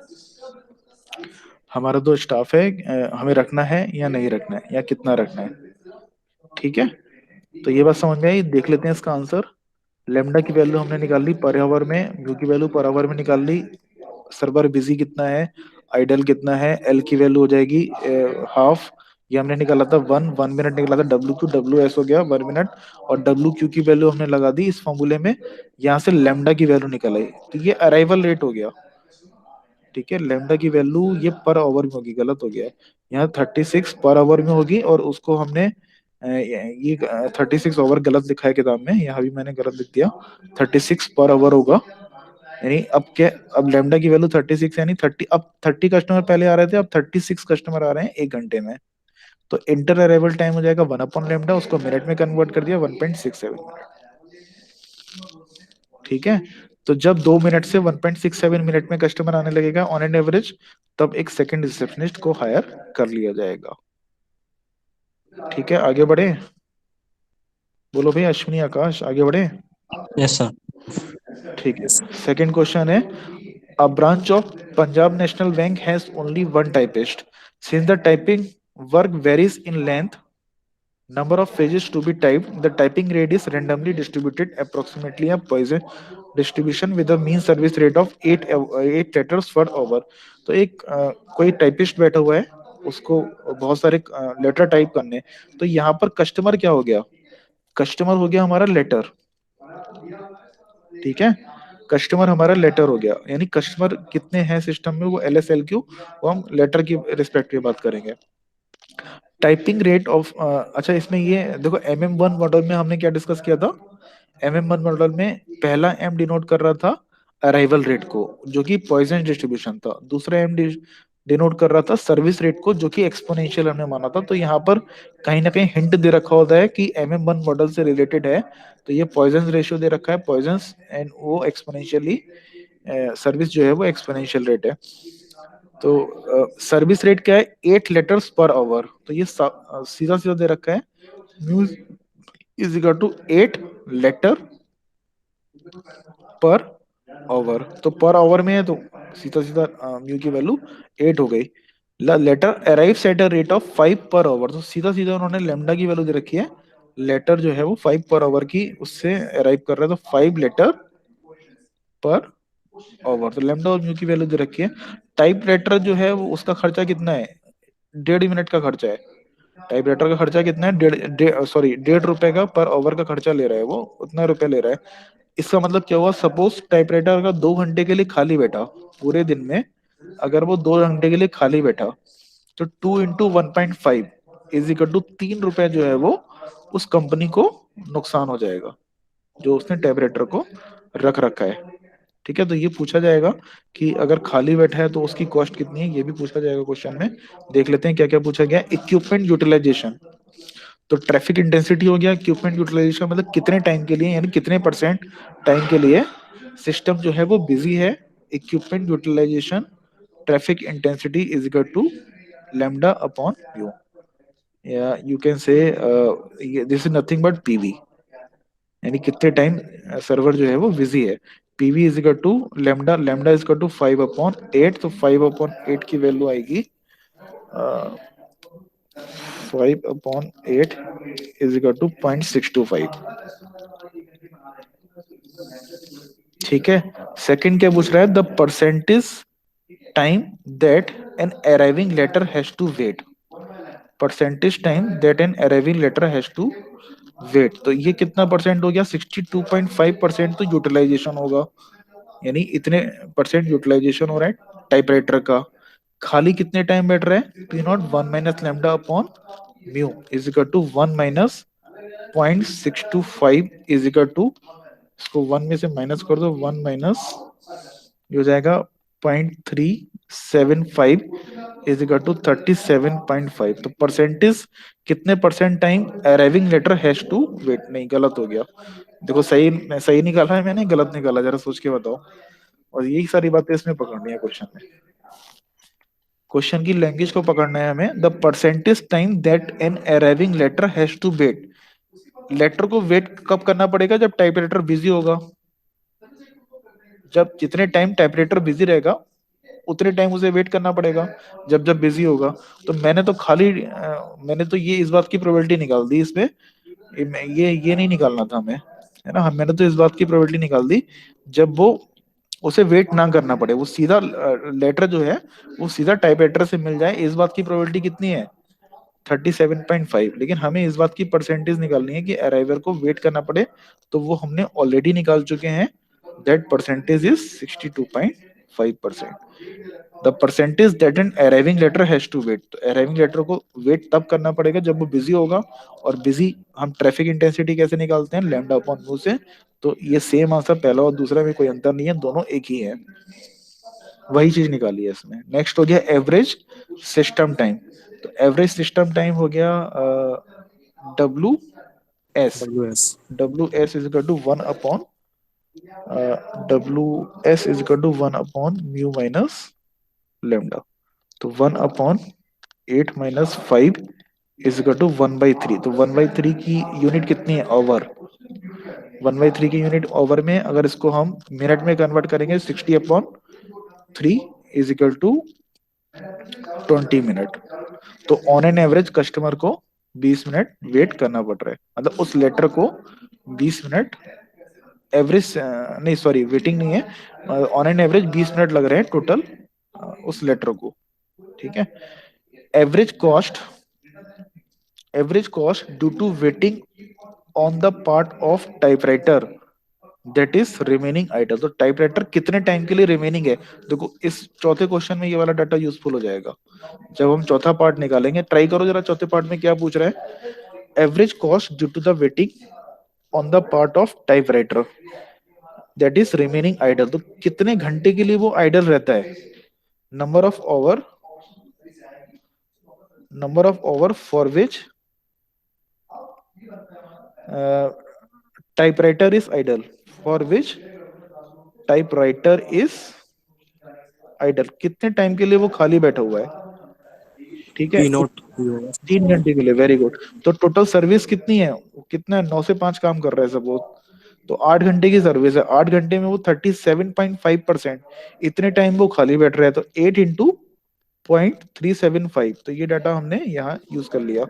हमें रखना है या नहीं रखना है, या कितना रखना है। ठीक है, तो ये बात समझ में आई। देख लेते हैं इसका आंसर। लेमडा की वैल्यू हमने निकाल ली पर आवर में, म्यू की वैल्यू पर आवर में निकाल ली, सर्वर बिजी कितना है, आइडल कितना है, एल की वैल्यू हो जाएगी हाफ, ये हमने निकाला था 1 मिनट निकाला था, डब्ल्यू हो गया 1 मिनट, और डब्ल्यू क्यू की वैल्यू हमने लगा दी इस फॉर्मूले में, यहाँ से लेमडा की वैल्यू निकल आई, तो ये अराइवल रेट हो गया। ठीक है, लेमडा की वैल्यू ये पर आवर में होगी, गलत हो गया है, यहाँ 36 पर आवर में होगी, और उसको हमने ये 36 आवर गलत लिखा है किताब में, यहाँ भी मैंने गलत लिख दिया, 36 पर आवर होगा। यानी अब क्या, अब लेमडा की वैल्यू 36, यानी 30, अब 30 कस्टमर पहले आ रहे थे, अब 36 कस्टमर आ रहे हैं 1 घंटे में, तो इंटर अराइवल टाइम हो जाएगा 1/लेमडा, उसको मिनट में कन्वर्ट कर दिया, 1.67 मिनट। ठीक है, तो जब 2 मिनट से 1.67 मिनट में कस्टमर आने लगेगा ऑन एन एवरेज, तब एक सेकंड रिसेप्शनिस्ट को हायर कर लिया जाएगा। ठीक है, आगे बढ़े, बोलो भाई अश्विनी आकाश, आगे बढ़े।
Yes sir.
ठीक है, सेकंड क्वेश्चन है, a branch of Punjab National Bank has only one typist. Since the typing work varies in length, number of pages to be typed, the typing rate is randomly distributed approximately a Poisson distribution with a mean service rate of 8 letters per hour. तो एक कोई टाइपिस्ट बैठा हुआ है, उसको बहुत सारे लेटर टाइप करने, तो यहाँ पर कस्टमर क्या हो गया, कस्टमर हो गया हमारा लेटर। ठीक है, कस्टमर हमारा लेटर हो गया, यानी कस्टमर कितने हैं सिस्टम में, वो LSLQ, वो हम लेटर की रिस्पेक्ट में बात करेंगे। टाइपिंग रेट ऑफ, अच्छा इसमें ये देखो, MM1 मॉडल में हमने क्या डिस्कस किया था, MM1 मॉडल में पहला M डिनोट कर रहा था अराइवल रेट को, जो कि पॉइजन डिस्ट्रीब्यूशन था, दूसरा M डिनोट कर रहा था सर्विस रेट को, जो कि एक्सपोनेंशियल हमने माना था। तो यहाँ पर कहीं ना कहीं हिंट दे रखा होता है कि MM1 मॉडल से रिलेटेड है, तो ये पॉइजन रेशियो दे रखा है, पॉइजन एंड वो एक्सपोनेंशियली, सर्विस जो है वो एक्सपोनेंशियल रेट है। तो सर्विस रेट क्या है, 8 लेटर्स पर आवर, तो ये सीधा सीधा दे रखा है, mu is equal to 8 letter per hour, तो पर आवर में है तो सीधा सीधा म्यू की वैल्यू 8 हो गई। Letter arrives at a rate of 5 per hour, तो सीधा सीधा उन्होंने लेमडा की वैल्यू दे रखी है, लेटर जो है वो 5 पर आवर की उससे अराइव कर रहा है, तो 5 लेटर पर ओवर, तो लैम्डा और म्यू की वैल्यू दे रखी है। टाइप राइटर जो है वो उसका खर्चा कितना है, 1.5 मिनट का खर्चा है। टाइप राइटर का खर्चा कितना है, 1.5 रुपए का पर ओवर का खर्चा ले रहा है, वो उतना रुपया ले रहा है। इसका मतलब क्या हुआ, सपोज टाइप राइटर अगर 2 घंटे के लिए खाली बैठा पूरे दिन में, अगर वो 2 घंटे के लिए खाली बैठा, तो 2 × 1.5 इज इक्वल टू 3 रुपए जो है वो उस कंपनी को नुकसान हो जाएगा जो उसने टाइप राइटर को रख रखा है। ठीक है, तो ये पूछा जाएगा कि अगर खाली बैठा है तो उसकी कॉस्ट कितनी है, ये भी पूछा जाएगा क्वेश्चन में। देख लेते हैं क्या क्या पूछा गया। इक्विपमेंट यूटिलाइजेशन, तो ट्रैफिक इंटेंसिटी हो गया। इक्विपमेंट यूटिलाइजेशन मतलब कितने टाइम के लिए, यानी कितने परसेंट टाइम के लिए सिस्टम जो है वो बिजी है। Equipment utilisation traffic intensity is equal to lambda upon mu, या you can say this is nothing but PV, यानी कितने टाइम सर्वर जो है वो बिजी है। PV is equal to lambda, lambda is equal to 5/8, तो 5/8 की वैल्यू आएगी 5/8 इज इक्वल टू 0.625। ठीक है, सेकंड क्या पूछ रहा है, the percentage time that an arriving letter has to wait, percentage time that an arriving letter has to wait, तो ये कितना परसेंट हो गया, 62.5% तो यूटिलाइजेशन होगा, यानी इतने परसेंट यूटिलाइजेशन हो रहा है टाइपराइटर का। खाली कितने टाइम बैठ रहा है, P nought 1 - lambda upon mu is equal to 1 - 0.625 is equal to, इसको 1 में से माइनस कर दो, 1 - ये हो जाएगा 0.375 इज इक्वल टू 37.5। तो परसेंटेज कितने percent time arriving letter has to wait, नहीं गलत हो गया। देखो सही सही निकाला है मैंने, गलत निकाला, जरा सोच के बताओ। और यही सारी बातें इसमें पकड़नी है क्वेश्चन में। क्वेश्चन की लैंग्वेज को पकड़ना है हमें। The percentage time that an arriving letter has to wait, letter को वेट कब करना पड़ेगा, जब टाइपराइटर बिजी होगा। जब जितने टाइम टाइपराइटर बिजी रहेगा उतने टाइम उसे वेट करना पड़ेगा, जब जब बिजी होगा। तो मैंने तो खाली मैंने तो ये इस बात की प्रोबेबिलिटी निकाल दी इसमें, ये नहीं निकालना था हमें, है ना। मैंने तो इस बात की प्रोबेबिलिटी निकाल दी जब वो उसे वेट ना करना पड़े, वो सीधा लेटर जो है वो सीधा टाइपराइटर से मिल जाए, इस बात की प्रोबेबिलिटी कितनी है, 37.5। लेकिन हमें इस बात की परसेंटेज निकालनी है कि अराइवर को वेट करना पड़े, तो वो हमने ऑलरेडी निकाल चुके हैं। That percentage is 62.5%। The percentage that an arriving letter has to wait, तो अराइविंग लेटर को वेट तब करना पड़ेगा जब वो बिजी होगा। और बिजी हम ट्रैफिक इंटेंसिटी कैसे निकालते हैं, लैम्डा अपॉन म्यू से। तो ये सेम आंसर, पहला और दूसरा में कोई अंतर नहीं है, दोनों एक ही है, वही चीज निकाली है इसमें। नेक्स्ट हो गया एवरेज सिस्टम टाइम, तो एवरेज सिस्टम टाइम हो गया W S,
WS।
W S is equal to 1 upon W S is equal to 1 upon mu minus lambda. तो 1/8 - 5 इज इक्वल टू 1/3। तो 1/3 की यूनिट कितनी है, ओवर। 1/3 की यूनिट ओवर में अगर इसको हम मिनट में कन्वर्ट करेंगे, 60/3 इज इक्वल टू 20 मिनट। तो ऑन एन एवरेज कस्टमर को 20 मिनट वेट करना पड़ रहा है, मतलब उस लेटर को 20 मिनट एवरेज, नहीं सॉरी वेटिंग नहीं है, ऑन एन एवरेज 20 मिनट लग रहे हैं टोटल उस लेटर को। ठीक है, average cost, average cost due to waiting on the part of typewriter that is remaining idle, तो टाइपराइटर कितने टाइम के लिए रिमेनिंग है। देखो इस चौथे क्वेश्चन में ये वाला डाटा यूजफुल हो जाएगा। जब हम चौथा पार्ट निकालेंगे, ट्राई करो जरा चौथे पार्ट में क्या पूछ रहा है, average cost due to the waiting on the part of typewriter that is remaining idle, तो कितने घंटे के लिए वो आइडल रहता है। Number of hour, number of hour for which typewriter is idle, for which typewriter is idle, कितने टाइम के लिए वो खाली बैठा हुआ है। ठीक है,
P नॉट भी होगा।
3 घंटे के लिए, वेरी गुड। तो टोटल सर्विस कितनी है, कितना 9 से 5 काम कर रहा है सपोज, तो 8 घंटे की सर्विस है। 8 घंटे में वो 37.5%, इतने टाइम वो खाली बैठ रहा है, तो 8 × 0.375, तो ये डाटा हमने यहाँ यूज कर लिया।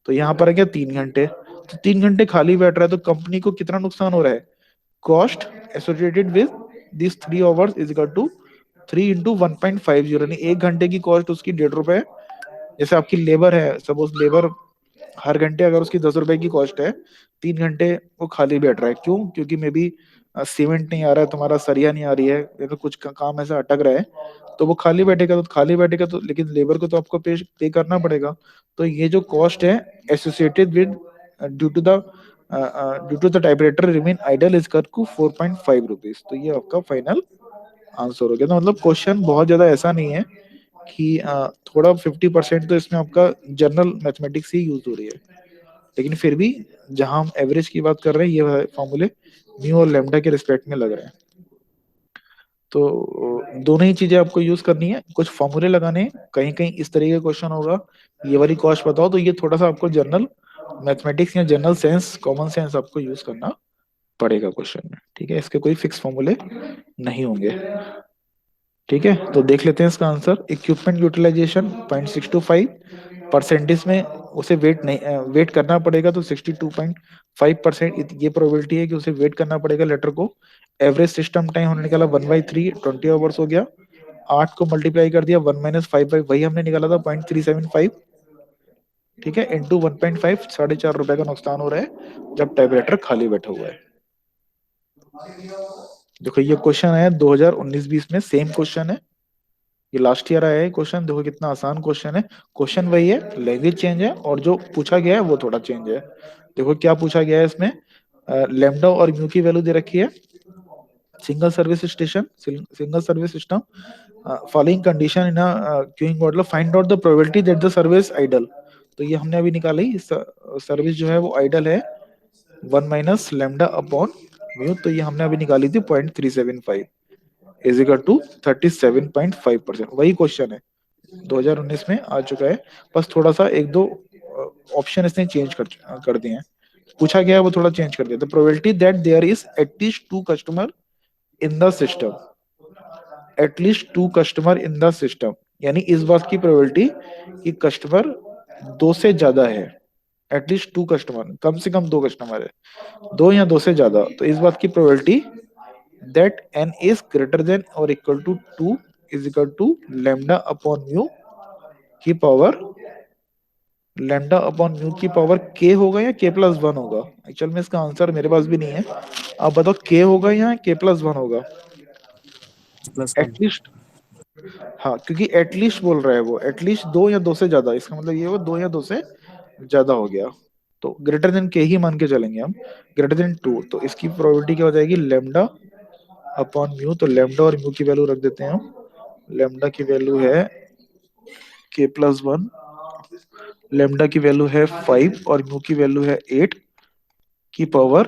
तो यहाँ पर है क्या, 3 घंटे, तो 3 घंटे खाली बैठ रहा है, तो कंपनी को कितना नुकसान हो रहा है, cost associated with this 3 hours is equal to 3 × 1.50, यानी 1 घंटे की कॉस्ट उसकी 1.5 रुपए। जैसे आपकी लेबर है, सपोज लेबर हर घंटे अगर उसकी 10 रुपए की कॉस्ट है, 3 घंटे वो खाली बैठ रहा है, क्यों? क्योंकि मे बी सीमेंट नहीं आ रहा है, तुम्हारा सरिया नहीं आ रही है, या फिर कुछ काम ऐसा अटक रहा है, तो वो खाली बैठेगा। तो खाली बैठेगा तो लेकिन लेबर को तो आपको पे करना पड़ेगा। तो ये जो कॉस्ट है associated with due to the typewriter remain idle is कर टू 4.5 रुपीज। तो ये आपका फाइनल आंसर हो गया। तो मतलब क्वेश्चन बहुत ज्यादा ऐसा नहीं है कि थोड़ा 50% तो इसमें आपका जनरल मैथमेटिक्स ही यूज हो रही है, लेकिन फिर भी जहां हम एवरेज की बात कर रहे हैं ये फॉर्मूले म्यू और लेमडा के रिस्पेक्ट में लग रहे हैं। तो दोनों ही चीजें आपको यूज करनी है, कुछ फॉर्मूले लगाने हैं, कहीं कहीं इस तरीके का क्वेश्चन होगा, ये वाली कॉस्ट बताओ, तो ये थोड़ा सा आपको जनरल मैथमेटिक्स या जनरल सेंस, कॉमन सेंस आपको यूज करना पड़ेगा क्वेश्चन में। ठीक है, इसके कोई फिक्स फॉर्मूले नहीं होंगे। ठीक है, तो देख लेते हैं इसका आंसर। इक्विपमेंट यूटिलाइजेशन 0.625 परसेंटेज में उसे वेट नहीं वेट करना पड़ेगा, तो 62.5% ये प्रोबेबिलिटी है कि उसे वेट करना पड़ेगा लेटर को। एवरेज सिस्टम टाइम हमने निकाला 1/3, 20 आवर्स हो गया। 8 को मल्टीप्लाई कर दिया 1 - 5/, वही हमने निकाला था 0.375। ठीक है, इंटू 1.5, 4.5 रुपए का नुकसान हो रहा है जब टाइपराइटर खाली बैठा हुआ है। देखो ये क्वेश्चन आया 2019-20 में, सेम क्वेश्चन है, ये लास्ट ईयर आया है क्वेश्चन। देखो कितना आसान क्वेश्चन है, क्वेश्चन वही है, लैंग्वेज चेंज है और जो पूछा गया है वो थोड़ा चेंज है। देखो क्या पूछा गया है इसमें, लेमडा और म्यू की वैल्यू दे रखी है, single service station, single service system, following condition in queuing model, find out the probability that the service idle. तो ये हमने अभी निकाली, सर्विस जो है वो आइडल है 1 - लेमडा अपॉन म्यू, तो ये हमने अभी निकाली थी 0.375 इज इक्वल टू 37.5%। वही क्वेश्चन है 2019 में आ चुका है, बस थोड़ा सा एक दो ऑप्शन इसने चेंज कर दिए हैं। पूछा गया है वो थोड़ा चेंज कर दिया। The probability that there is at least 2 customer in the system, at least 2 customer in the system, यानी इस बात की प्रोबेबिलिटी कि कस्टमर 2 से ज्यादा है। एटलीस्ट 2 कस्टमर, कम से कम 2 कस्टमर है, 2 या 2 से ज्यादा। तो इस बात की probability that n is greater than or equal to 2 is equal to lambda upon mu की पावर, lambda upon mu की पावर k होगा या k+1 होगा? एक्चुअल में इसका आंसर मेरे पास भी नहीं है, आप बताओ k होगा या k+1 होगा?
+1।
एटलीस्ट, हाँ क्योंकि एटलीस्ट बोल रहा है वो, एटलीस्ट 2 या 2 से ज्यादा, इसका मतलब ये वो 2 या 2 से ज्यादा हो गया, तो ग्रेटर देन के ही मान के चलेंगे हम, ग्रेटर देन 2। तो इसकी प्रोबेबिलिटी क्या हो जाएगी, लेमडा अपॉन म्यू, तो लेमडा और म्यू की वैल्यू रख देते हैं हम। लेमडा की वैल्यू है k+1, लेमडा की वैल्यू है 5 और म्यू की वैल्यू है 8 की पावर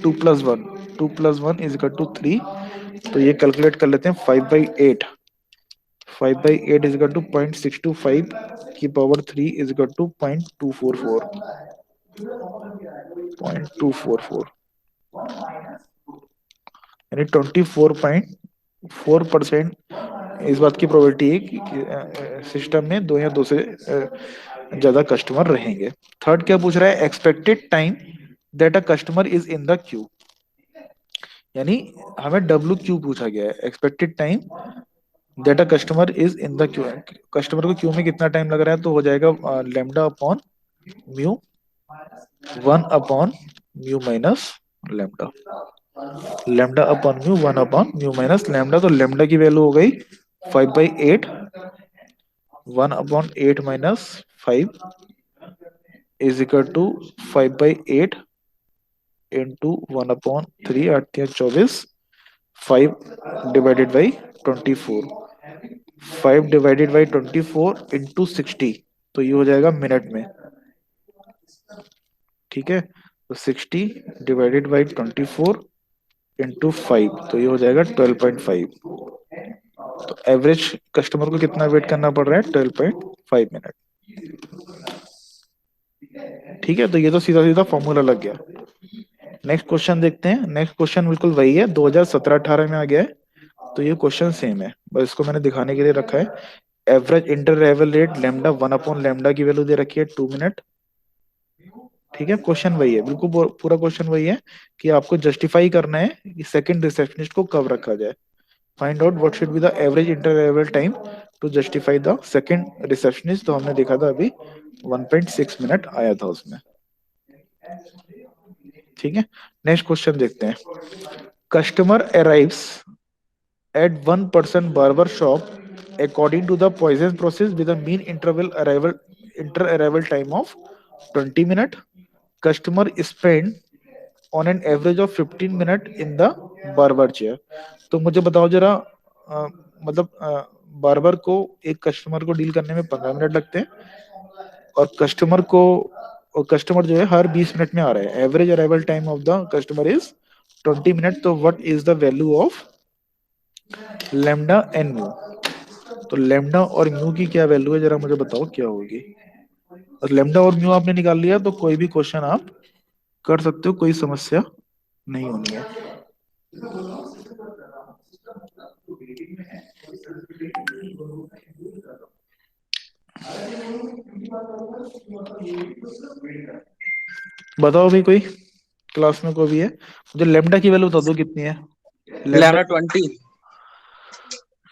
2+1, 2+1 इज इक्वल टू 3। तो ये कैलकुलेट कर लेते हैं, 5/8, 5/8 इज इक्वल टू 0.625 की पावर 3 इज इक्वल टू 0.244, 0.244, यानी 24.4% इस बात की प्रोबेबिलिटी है कि सिस्टम में 2 या 2 से ज्यादा कस्टमर रहेंगे। थर्ड क्या पूछ रहा है, expected time that a customer is in the queue, यानी हमें WQ पूछा गया है, expected time that a customer is in the queue, customer को क्यू में कितना टाइम लग रहा है, तो हो जाएगा लेमडा अपॉन म्यू 1/म्यू minus lambda, lambda upon mu 1/म्यू माइनस लेमडा। तो लेमडा की वैल्यू हो गई 5/8, 1/8 minus 5 is equal to 5/8 into 1/3, 8 या 24, 5 divided by 24, 5 divided by 24 into 60, तो ये हो जाएगा मिनट में। ठीक है, तो 60 डिवाइडेड बाई 24 इंटू 5, तो ये हो जाएगा 12.5। तो एवरेज कस्टमर को कितना वेट करना पड़ रहा है, 12.5 मिनट। ठीक है, तो ये तो सीधा सीधा फॉर्मूला लग गया। नेक्स्ट क्वेश्चन देखते हैं। नेक्स्ट क्वेश्चन बिल्कुल वही है, 2017-18 में आ गया है, तो ये क्वेश्चन सेम है, बस इसको मैंने दिखाने के लिए रखा है। Average inter arrival rate lambda 1/लेमडा की वैल्यू दे रखी है 2 मिनट, ठीक है, क्वेश्चन वही है, बिल्कुल पूरा क्वेश्चन वही है कि आपको जस्टिफाई करना है कि सेकंड रिसेप्शनिस्ट को कब रखा जाए। Find out what should be the average inter arrival time to justify the second receptionist. तो हमने देखा था अभी 1.6 मिनट आया था उसमें। ठीक है, नेक्स्ट क्वेश्चन देखते हैं। Customer arrives at one person barber shop according to the Poisson process with a mean interval arrival inter arrival time of 20 minute. Customer spend on an average of 15 minute in the barber chair. तो मुझे बताओ जरा, मतलब बार्बर को एक कस्टमर को डील करने में 15 मिनट लगते हैं, और कस्टमर जो है हर 20 मिनट में आ रहा है। Average arrival time of the customer is 20 minute. तो what is the value of lambda and mu? तो लेमडा और म्यू की क्या वैल्यू है, जरा मुझे बताओ क्या होगी। और लेमडा और म्यू आपने निकाल लिया तो कोई भी क्वेश्चन आप कर सकते हो, कोई समस्या नहीं होनी है। बताओ भाई, कोई क्लास में कोई भी है, मुझे लेमडा की वैल्यू बता दो कितनी है। Lambda,
lambda 20।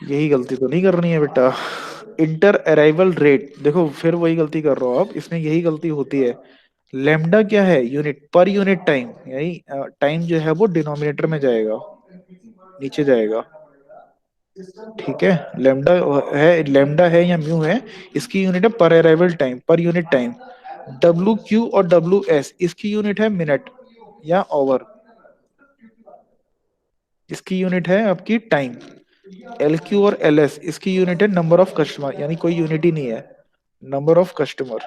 यही गलती तो नहीं करनी है बेटा। इंटर अराइवल रेट, देखो फिर वही गलती कर रहे हो आप, इसमें यही गलती होती है। लेमडा क्या है? यूनिट, पर यूनिट टाइम, यानी टाइम जो है वो डिनोमिनेटर में जाएगा, नीचे जाएगा। ठीक है, लेमडा है या म्यू है, इसकी यूनिट है पर अराइवल टाइम, पर यूनिट टाइम। डब्ल्यू क्यू और डब्ल्यू एस इसकी यूनिट है मिनट या ओवर, इसकी यूनिट है आपकी टाइम। एल क्यू और एल एस इसकी यूनिट है नंबर ऑफ कस्टमर, यानी कोई यूनिट ही नहीं है, नंबर ऑफ कस्टमर।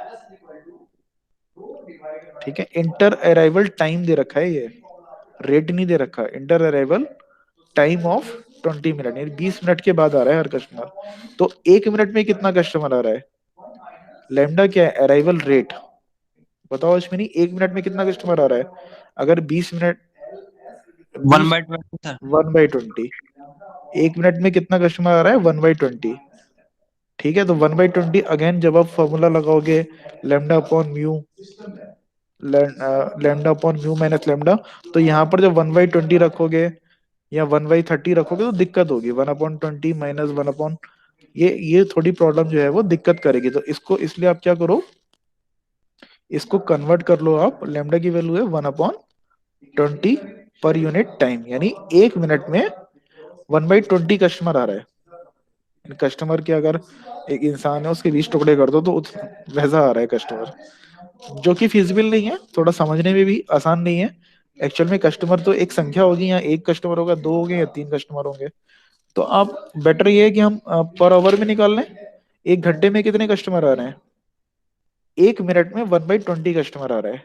ठीक है, इंटर अराइवल टाइम दे रखा है, ये रेट नहीं दे रखा। Inter arrival time of 20 minute, यानी 20 मिनट के बाद आ रहा है हर कस्टमर। तो 1 मिनट में कितना कस्टमर आ रहा है? लेमडा क्या है? Arrival rate. बताओ अश्विनी, 1 मिनट में कितना कस्टमर आ रहा है? अगर 20 मिनट,
1
बीस
बाई 20 सर।
1/20, 1 मिनट में कितना कस्टमर आ रहा है? 1/20। ठीक है, तो 1/20 अगेन जब आप फॉर्मूला लगाओगे, lambda upon mu, lambda upon mu minus lambda, तो यहाँ पर जब 1/20 रखोगे या 1/30 रखोगे तो दिक्कत होगी। 1/20 माइनस 1 ये थोड़ी प्रॉब्लम जो है वो दिक्कत करेगी। तो इसको, इसलिए आप क्या करो, इसको कन्वर्ट कर लो आप। लेमडा की वैल्यू है 1/20 पर यूनिट टाइम, यानी 1 मिनट में 1/20 कस्टमर आ रहा है। कस्टमर के अगर एक इंसान है उसके 20 टुकड़े कर दो तो वैसा आ रहा है कस्टमर, जो कि फिजिबल नहीं है, थोड़ा समझने में भी आसान नहीं है। एक्चुअल में कस्टमर तो एक संख्या होगी, या एक कस्टमर होगा, दो होंगे या तीन कस्टमर होंगे। तो आप, बेटर ये है कि हम पर आवर में निकाल लें। 1 घंटे में कितने कस्टमर आ रहे हैं? 1 मिनट में 1/20 कस्टमर आ रहा है।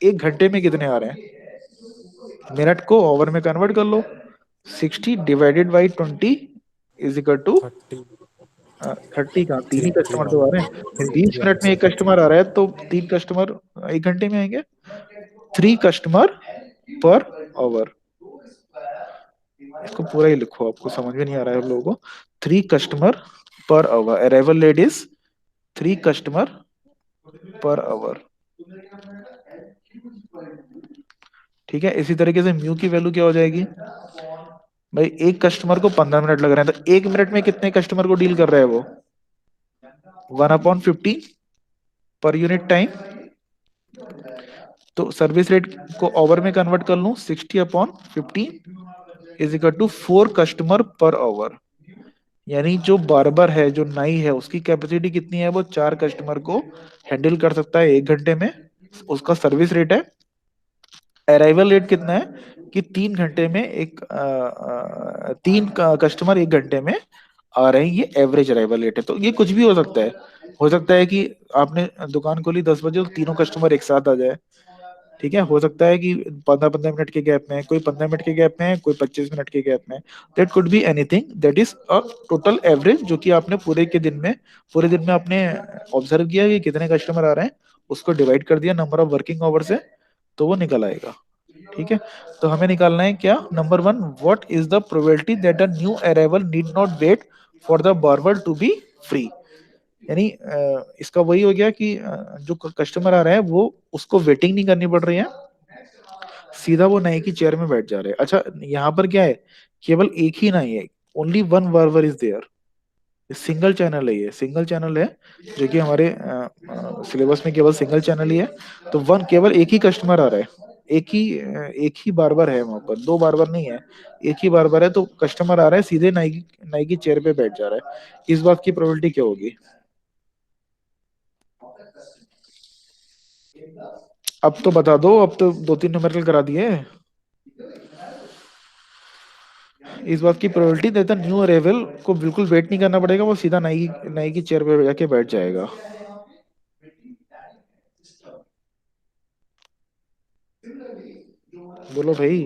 1 घंटे में कितने आ रहे हैं? मिनट को ओवर में कन्वर्ट कर लो। 60 divided by 20 is equal to
30
30 का, तीन ही
3 3
कस्टमर तो आ रहे हैं।
3
बीस
3
मिनट में एक
आंसर।
कस्टमर आ रहा है, तो 3 कस्टमर 1 घंटे में आएंगे। 3 कस्टमर पर आवर। इसको पूरा ही लिखो, आपको समझ में नहीं आ रहा है हम लोगों को। 3 customer per our, arrival rate is 3 customer per our. ठीक है, इसी तरीके से म्यू की वैल्यू क्या हो जाएगी भाई? एक कस्टमर को 15 मिनट लग रहे हैं, तो 1 मिनट में कितने कस्टमर को डील कर रहा है वो? 1/50 पर यूनिट टाइम। तो सर्विस रेट को ओवर में कन्वर्ट कर लूं, 60/50 is equal to 4 customer per hour. यानी जो बार्बर है, जो नाई है, उसकी कैपेसिटी कितनी है? वो 4 कस्टमर को हैंडल कर सकता है 1 घंटे में। उसका सर्विस रेट है। अराइवल रेट कितना है कि 3 घंटे में तीन कस्टमर 1 घंटे में आ रहे हैं, ये एवरेज अराइवल रेट है। तो ये कुछ भी हो सकता है। हो सकता है कि आपने दुकान खोली 10 बजे, तो तीनों कस्टमर एक साथ आ जाए। ठीक है, हो सकता है कि 15-15 मिनट के गैप में, कोई 15 मिनट के गैप में है, कोई 25 मिनट के गैप में। That could be anything, that is a total average, जो कि आपने पूरे दिन में आपने ऑब्जर्व किया कि कितने कस्टमर आ रहे हैं, उसको डिवाइड कर दिया नंबर ऑफ वर्किंग आवर से, तो वो निकल आएगा। ठीक है, तो हमें निकालना है क्या? Number 1, what is the probability that a new arrival need not wait for the barber to be free? यानी इसका वही हो गया कि जो कस्टमर आ रहा है वो उसको वेटिंग नहीं करनी पड़ रही है, सीधा वो नाई की चेयर में बैठ जा रहे हैं। अच्छा, यहाँ पर क्या है, केवल एक ही नाई है, only one barber is there, single channel है, ये सिंगल चैनल है, जो कि हमारे सिलेबस में केवल सिंगल चैनल ही है। तो वन, केवल एक ही कस्टमर आ रहा है, एक ही बार्बर है वहां पर, दो बार्बर नहीं है, एक ही बार्बर है। तो कस्टमर आ रहा है, सीधे नाई की चेयर पे बैठ जा रहा है। इस बात की प्रोबेबिलिटी क्या होगी? अब तो बता दो, अब तो दो तीन न्यूमेरिकल करा दिए। इस बात की प्रोबेबिलिटी देता, न्यू अरेवल को बिल्कुल वेट नहीं करना पड़ेगा, वो सीधा नाई की चेयर पे जाके बैठ जाएगा। बोलो भाई,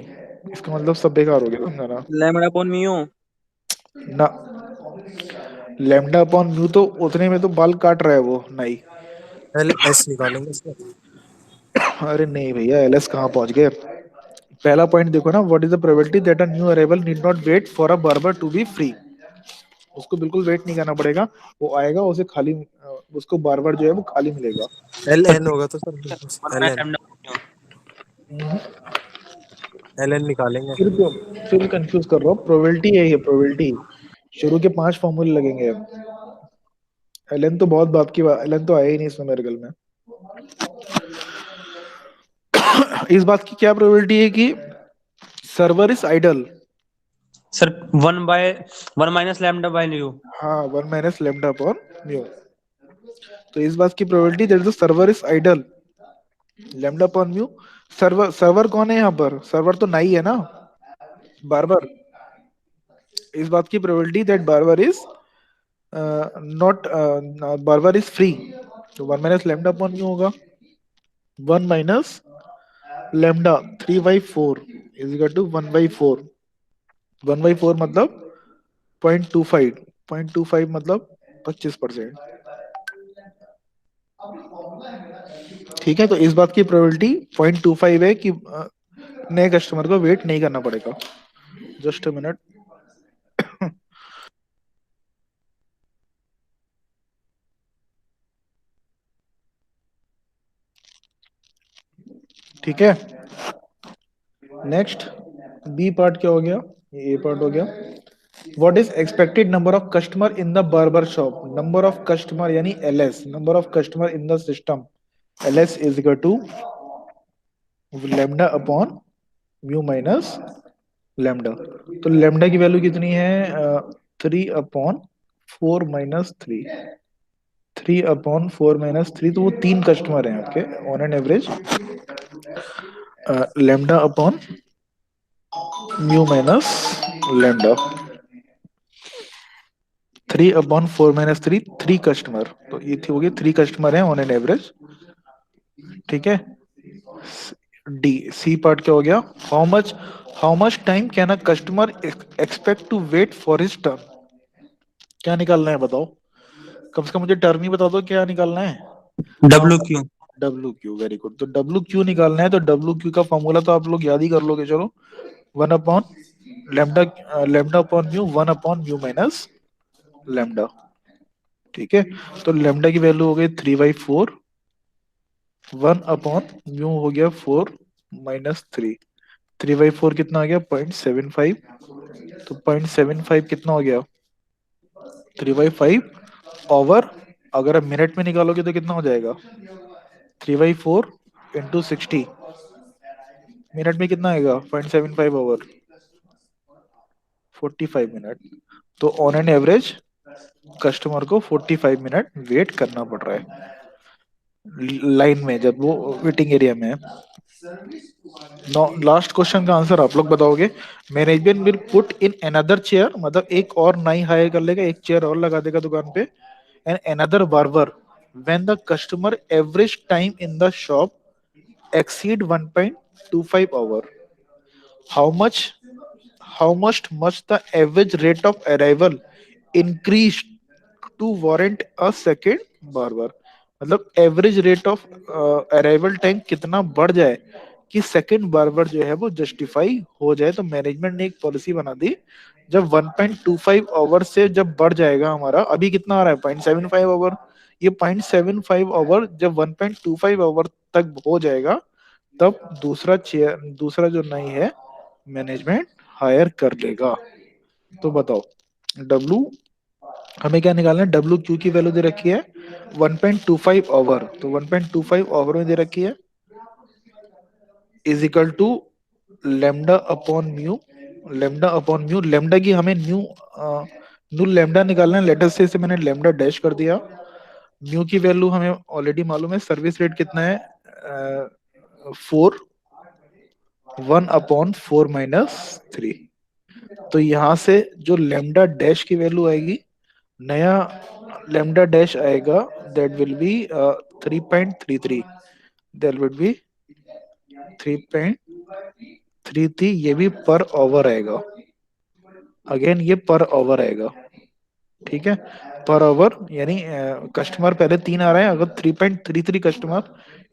इसका मतलब सब बेकार हो गया तुम्हारा।
Lambda upon mu.
ना, लैम्डा अपॉन म्यू तो उतने में तो बाल काट रहा है वो नाई।
एल एस निकालेंगे इसका।
अरे नहीं भैया, एलएस कहाँ पहुंच गए। पहला पॉइंट देखो ना, what is the probability that a new arrival need not wait for a barber to be free. उसको बिल्कुल वेट नहीं करना पड़ेगा, वो आएगा, उसे खाली उसको बार्बर जो है वो खाली मिलेगा।
एल एन
थर्टी,
होगा तो sir,
one
L
minus
N,
lambda upon mu.
L N निकालेंगे।
फिर क्यों, फिर कंफ्यूज कर रहा हूँ, प्रोबेबिलिटी है ये, प्रोबेबिलिटी। शुरू के 5 फॉर्मूले लगेंगे। एलन तो बहुत बात की बात, एलन तो आया ही नहीं इसमें मेरे में। इस बात की क्या प्रोबेबिलिटी है कि server is idle?
Sir one minus lambda by mu.
हाँ, one minus lambda upon mu. तो इस बात की probability that the server is idle, lambda upon mu. Server, server कौन है यहाँ पर? सर्वर तो नहीं है ना, बार्बर। इस बात की probability that barber is not, barber is free. तो one minus lambda upon mu होगा, one minus lambda, 3/4 is equal to 1/4। 1/4 मतलब 0.25, 0.25 मतलब 25%। ठीक है, तो इस बात की प्रोबेबिलिटी 0.25 है कि नए कस्टमर को वेट नहीं करना पड़ेगा। Just a minute. ठीक है, नेक्स्ट बी पार्ट क्या हो गया, ये ए पार्ट हो गया। What is expected number of customer in the barber shop? Number of customer यानी LS, number of customer in the system, LS is equal to lambda upon mu minus lambda. तो लेमडा की वैल्यू कितनी है? 3/4 - 3, 3/4 - 3, तो वो तीन कस्टमर हैं आपके on an average. Lambda upon mu minus lambda, 3/4 - 3, 3 customer, तो ये थी होगी 3 कस्टमर हैं ऑन एन एवरेज। ठीक है, डी सी पार्ट क्या हो गया? How much time can a customer expect to wait for his turn? क्या निकालना है बताओ, कम से कम मुझे टर्म ही बता दो क्या निकालना है। How,
W Q.
W Q, very good. तो डब्ल्यू क्यू निकालना है, तो डब्ल्यू क्यू का फॉर्मूला तो आप लोग याद ही कर लोगे, चलो। One upon lambda, lambda upon mu, one upon mu minus lambda. ठीक है, तो लेमडा की वैल्यू हो गई 3/4, वन अपॉन म्यू हो गया 4 - 3, 3/4 कितना आ गया? 0.75। तो 0.75 कितना हो गया? 3/5 ओवर, अगर आप मिनट में निकालोगे तो कितना हो जाएगा? 3/4 × 60, मिनट में कितना आएगा? 0.75 ओवर 45 मिनट। तो ऑन एन एवरेज कस्टमर को 45 मिनट वेट करना पड़ रहा है लाइन में, जब वो वेटिंग एरिया में है। लास्ट क्वेश्चन का आंसर आप लोग बताओगे। Management will put in another chair, मतलब एक और नाई हायर कर लेगा, एक चेयर और लगा देगा दुकान पे, and another barber when the customer average time in the shop exceed 1.25 hour. How much, how much the average rate of arrival increased to warrant a second barber? मतलब average rate of arrival time कितना बढ़ जाए कि सेकंड बार्बर जो है वो जस्टिफाई हो जाए। तो मैनेजमेंट ने एक पॉलिसी बना दी, जब 1.25 आवर से जब बढ़ जाएगा हमारा, अभी कितना आ रहा है 0.75 आवर, ये 0.75 आवर जब 1.25 आवर तक हो जाएगा, तब दूसरा जो नई है मैनेजमेंट हायर कर लेगा। तो बताओ डब्लू, हमें क्या निकालना है, डब्ल्यू क्यू की वैल्यू दे रखी है 1.25 आवर, तो 1.25 आवर में दे रखी है is equal to lambda upon mu. Lambda की हमें न्यू लेमडा निकालना है, लेटर से इसे मैंने लेमडा डैश कर दिया। म्यू की वैल्यू हमें ऑलरेडी मालूम है, सर्विस रेट कितना है 4, 1/4 - 3। तो यहां से जो लेमडा डैश की वैल्यू आएगी, नया लेमडा डैश आएगा, that will be 3.33, that will be 3.33। ये भी पर आवर आएगा, अगेन ये पर आवर आएगा, ठीक है, पर आवर। यानी कस्टमर पहले 3 आ रहे हैं, अगर 3.33 कस्टमर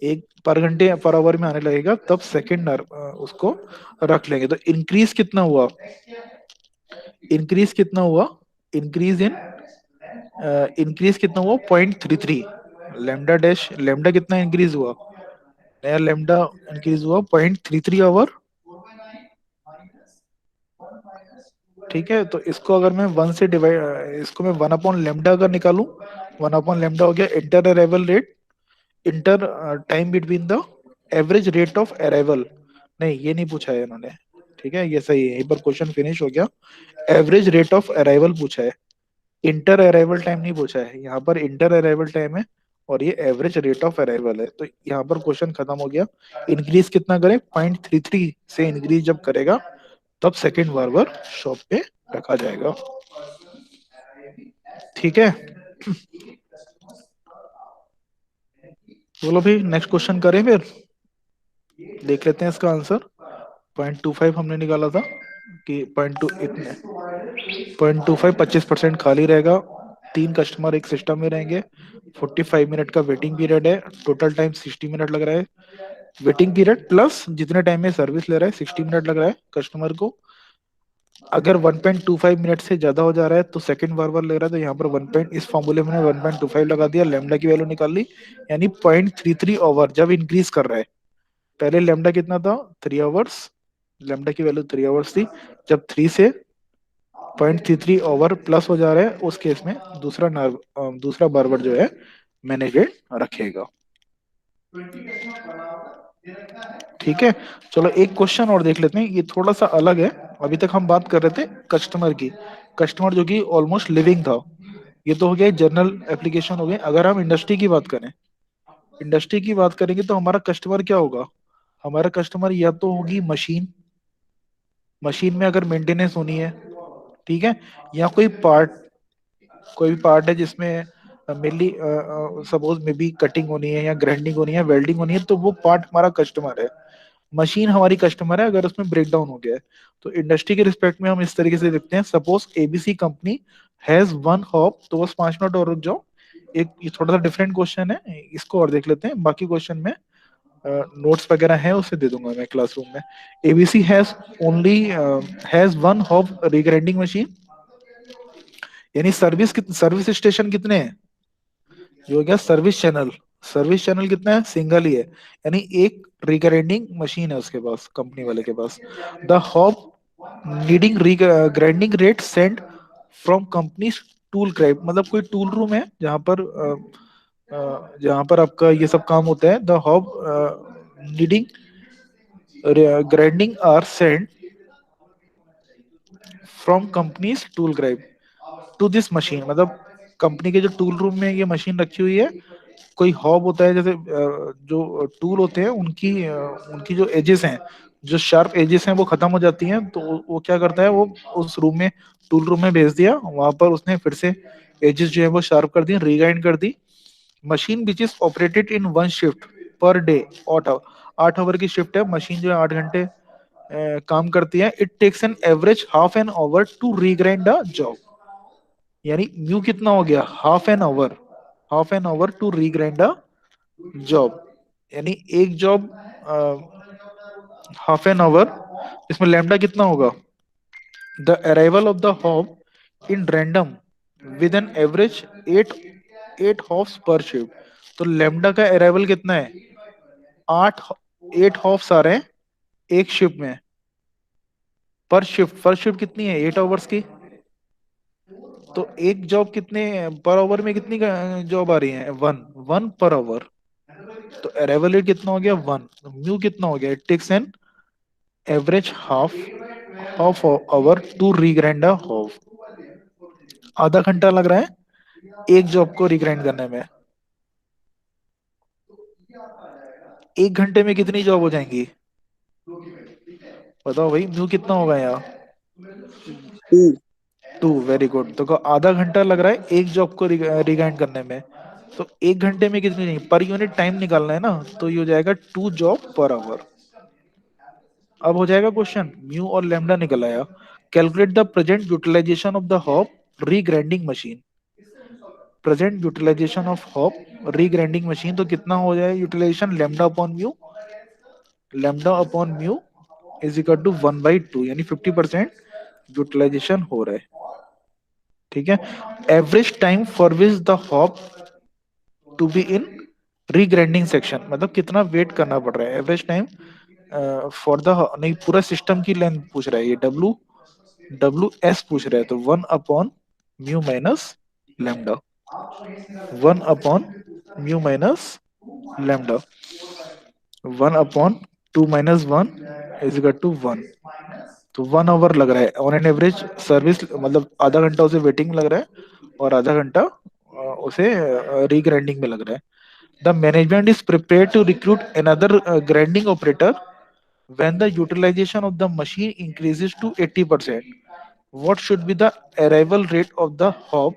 एक पर घंटे पर आवर में आने लगेगा, तब सेकंड उसको रख लेंगे। तो इंक्रीज कितना हुआ, इंक्रीज कितना हुआ, इंक्रीज इन इंक्रीज कितना हुआ 0.33। लेमडा डैश, लेमडा कितना इंक्रीज हुआ, नया लेमडा इंक्रीज हुआ 0.33 आवर, ठीक है। तो इसको अगर मैं 1 से डिवाइड, इसको मैं 1/लेमडा अगर निकालूं, 1/लेमडा हो गया inter arrival rate, inter time between the average rate of arrival. नहीं ये नहीं पूछा है इन्होंने, ठीक है, ये सही है, यहीं पर क्वेश्चन फिनिश हो गया। एवरेज रेट ऑफ अराइवल पूछा है, इंटर अराइवल टाइम नहीं पूछा है। यहाँ पर इंटर अराइवल टाइम है और ये एवरेज रेट ऑफ अराइवल है, तो यहाँ पर क्वेश्चन खत्म हो गया। इंक्रीज कितना करे, 0.33 से इंक्रीज जब करेगा, तब सेकंड बार्बर शॉप पे रखा जाएगा, ठीक है। बोलो भाई नेक्स्ट क्वेश्चन करें फिर, देख लेते हैं इसका आंसर। 0.25 हमने निकाला था कि 0.2 इतने, 0.25 25% खाली रहेगा, 3 कस्टमर एक सिस्टम में रहेंगे, 45 मिनट का वेटिंग पीरियड है, टोटल टाइम 60 मिनट लग रहा है, वेटिंग पीरियड प्लस जितने टाइम में सर्विस ले रहा है 60 मिनट लग रहा है कस्टमर को। अगर 1.25 मिनट से ज्यादा हो जा रहा है तो सेकंड बार ले रहा है, तो यहाँ पर 1 पॉइंट, इस फॉर्मूले में 1.25 लगा दिया, लेमडा की वैल्यू निकाल ली, यानी 0.33 ओवर जब इंक्रीज कर रहा है। पहले लेमडा कितना था 3 आवर्स, लेमडा की वैल्यू 3 आवर्स थी, जब 3 से 0.33 ओवर प्लस हो जा रहा है, उस केस में दूसरा बार्बर जो है मैनेजर रखेगा, ठीक है। चलो एक क्वेश्चन और देख लेते हैं, ये थोड़ा सा अलग है। अभी तक हम बात कर रहे थे कस्टमर की, कस्टमर जो कि ऑलमोस्ट लिविंग था, ये तो हो गया जनरल एप्लीकेशन हो गए। अगर हम इंडस्ट्री की बात करें, इंडस्ट्री की बात करेंगे, तो हमारा कस्टमर क्या होगा, हमारा कस्टमर या तो होगी मशीन, मशीन में अगर मेंटेनेंस होनी है, ठीक है, या कोई पार्ट, कोई भी पार्ट है जिसमें mainly suppose may be cutting होनी है या ग्राइंडिंग होनी है, वेल्डिंग होनी है, तो वो पार्ट हमारा कस्टमर है। मशीन हमारी कस्टमर है अगर उसमें ब्रेक डाउन हो गया है। तो इंडस्ट्री के रिस्पेक्ट में हम इस तरीके से लिखते हैं, suppose ABC company has 1 hop, तो बस 5 मिनट और रुक जाओ, एक ये थोड़ा सा डिफरेंट क्वेश्चन है, इसको और देख लेते हैं, बाकी क्वेश्चन में नोट्स वगैरह है उसे दे दूंगा मैं क्लासरूम में। ABC has only has 1 hob regrinding machine, यानी सर्विस स्टेशन कितने हैं, जो हो गया सर्विस चैनल, सर्विस चैनल कितना है, सिंगल ही है, यानी एक रिग्राइंडिंग मशीन है उसके पास, कंपनी वाले के पास। The hob needing grinding rate send from company tool crib, मतलब कोई टूल रूम है जहां पर आपका ये सब काम होता है। The hob needing grinding are send from companies tool crib to this machine, मतलब कंपनी के जो टूल रूम में ये मशीन रखी हुई है, कोई हॉब होता है, जैसे जो टूल होते हैं उनकी जो एजेस हैं, जो शार्प एजेस हैं वो खत्म हो जाती हैं, तो वो क्या करता है, वो उस रूम में, टूल रूम में भेज दिया, वहां पर उसने फिर से एजेस जो है वो शार्प कर दी, रीग्राइंड कर दी। Machine which is operated in 1 shift per day, 8 hour की शिफ्ट है, मशीन जो है 8 घंटे काम करती है। It takes an average half an hour to regrind the job, यानी म्यू कितना हो गया, half an hour, half an hour to regrind a job, यानी एक जॉब हाफ एन आवर, इसमें लैम्डा कितना होगा? The arrival of the hob in random with an average 8 hops पर शिफ्ट। तो लैम्डा का अराइवल कितना है? 8, 8 हॉप्स आ रहे हैं एक शिफ्ट में, पर शिफ्ट कितनी है? 8 आवर्स की। तो एक जॉब कितने पर आवर में, कितनी जॉब आ रही है? One, one per hour. तो अराइवल रेट कितना हो गया? वन। म्यू कितना हो गया? It takes an average half half hour to regrind a half. आधा घंटा लग रहा है एक जॉब को रिग्राइंड करने में। एक घंटे में कितनी जॉब हो जाएंगी? बताओ भाई, म्यू कितना होगा यहाँ?
2।
2। Very good. तो आधा घंटा लग रहा है एक जॉब को रिग्राइंड करने में। तो एक घंटे में कितनी नहीं, पर यूनिट टाइम निकालना है ना, तो ये हो जाएगा 2 जॉब पर आवर। अब हो जाएगा क्वेश्चन, म्यू और लेमडा निकल आया। Calculate the present utilization of the hop regrinding machine. Present utilization of hop regrinding machine, तो कितना हो जाए utilization? Lambda upon mu, lambda upon mu is equal to 1/2, यानी 50% यूटिलाइजेशन हो रहा है। ठीक है। Average time for which the hop to be in regrinding section, मतलब कितना वेट करना पड़ रहा है। एवरेज टाइम फॉर द, नहीं पूरा सिस्टम की लेंथ पूछ रहा है ये, डब्लू डब्लू एस पूछ रहा है। तो 1 अपॉन म्यू माइनस लेमडा, 1/म्यू minus lambda, 1/2 - 1 is equal to 1। तो 1 आवर लग रहा है ऑन एन एवरेज सर्विस, मतलब आधा घंटा उसे वेटिंग में लग रहा है और आधा घंटा उसे रीग्राइंडिंग में लग रहा है। The management is prepare to recruit another grinding operator when the utilization of the machine increases to 80%, what should be the arrival rate of the hop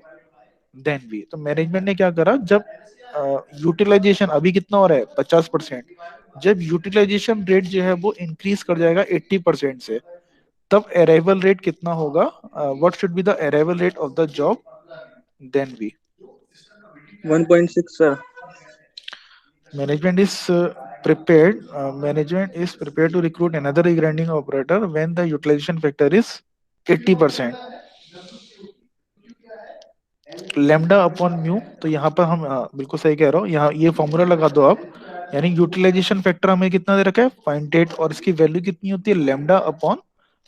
then be? तो मैनेजमेंट ने क्या करा, जब यूटिलाइजेशन अभी कितना हो रहा है? 50%। जब यूटिलाइजेशन रेट जो है वो इंक्रीज कर जाएगा 80% से, तब अराइवल रेट कितना होगा? What should be the arrival rate of the job then be?
1.6 sir.
Management is prepared to recruit another grinding operator when the utilization factor is 80%। Lambda upon mu, तो यहाँ पर हम बिल्कुल सही कह रहा हूँ, यहाँ ये फॉर्मूला लगा दो आप। यानी यूटिलाइजेशन फैक्टर हमें कितना दे रखा है? 0.8, और इसकी वैल्यू कितनी होती है? Lambda upon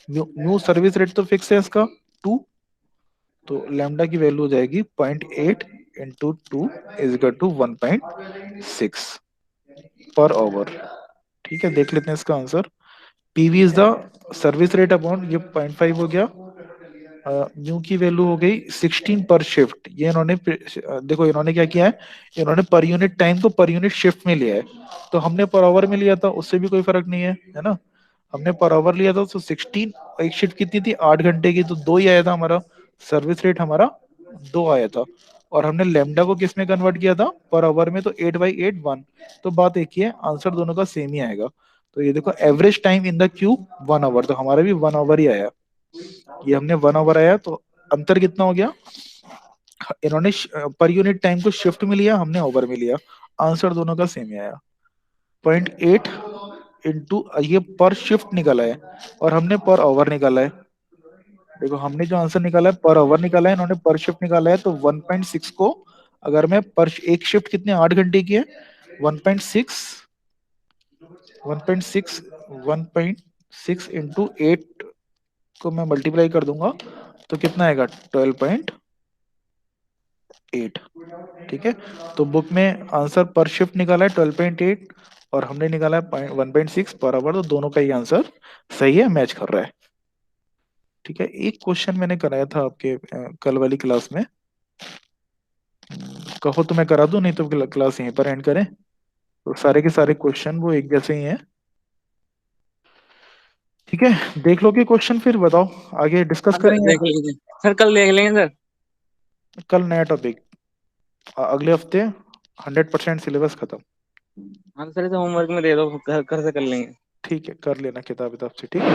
mu. Mu service rate तो फिक्स है इसका 2, तो लेमडा की वैल्यू हो जाएगी 0.8 into 2 is equal to 1.6 per hour. ठीक है, देख लेते हैं इसका answer. PV is the service rate upon, ये 0.5 हो गया। न्यू की वैल्यू हो गई 16 पर शिफ्ट। ये इन्होंने देखो इन्होंने क्या किया है, इन्होंने पर यूनिट टाइम को पर यूनिट शिफ्ट में लिया है। तो हमने पर आवर में लिया था, उससे भी कोई फर्क नहीं है ना। हमने पर आवर लिया था तो 16, एक शिफ्ट कितनी थी? 8 घंटे की, तो 2 ही आया था हमारा सर्विस रेट, हमारा 2 आया था। और हमने लेमडा को किस में कन्वर्ट किया था? पर आवर में, तो 8/8 1। तो बात एक ही है, आंसर दोनों का सेम ही आएगा। तो ये देखो average time in the queue 1 hour, तो हमारा भी 1 आवर ही आया। ये हमने 1 आवर आया, तो अंतर कितना हो गया? इन्होंने पर यूनिट टाइम को शिफ्ट में लिया, हमने ओवर में लिया। आंसर दोनों का सेम ही आया। 0.8 इंटू, ये पर शिफ्ट निकाला है और हमने पर ओवर निकाला है। देखो हमने जो आंसर निकाला है पर ओवर निकाला है, इन्होंने पर शिफ्ट निकाला है। तो 1.6 को अगर मैं पर, एक शिफ्ट कितने 8 घंटे की है, 1.6 1.6 1.6 इंटू 8 को मैं मल्टीप्लाई कर दूंगा तो कितना आएगा? 12.8। ठीक है, तो बुक में आंसर पर शिफ्ट निकाला है 12.8 और हमने निकाला है 1.6 पर आवर, तो दोनों का ही आंसर सही है, मैच कर रहा है। ठीक है, एक क्वेश्चन मैंने कराया था आपके कल वाली क्लास में, कहो तो मैं करा दूं, नहीं तो क्लास यहीं पर एंड करें। तो सारे के सारे क्वेश्चन वो एक जैसे ही हैं। ठीक है, देख लो कि क्वेश्चन, फिर बताओ आगे डिस्कस
हाँ सर
करेंगे।
देख लेंगे सर, कल देख लेंगे सर।
कल नया टॉपिक, अगले हफ्ते 100% सिलेबस खत्म।
हाँ तो सर इसे होमवर्क में दे दो, घर घर से कर लेंगे।
ठीक है, कर लेना किताब से, ठीक है।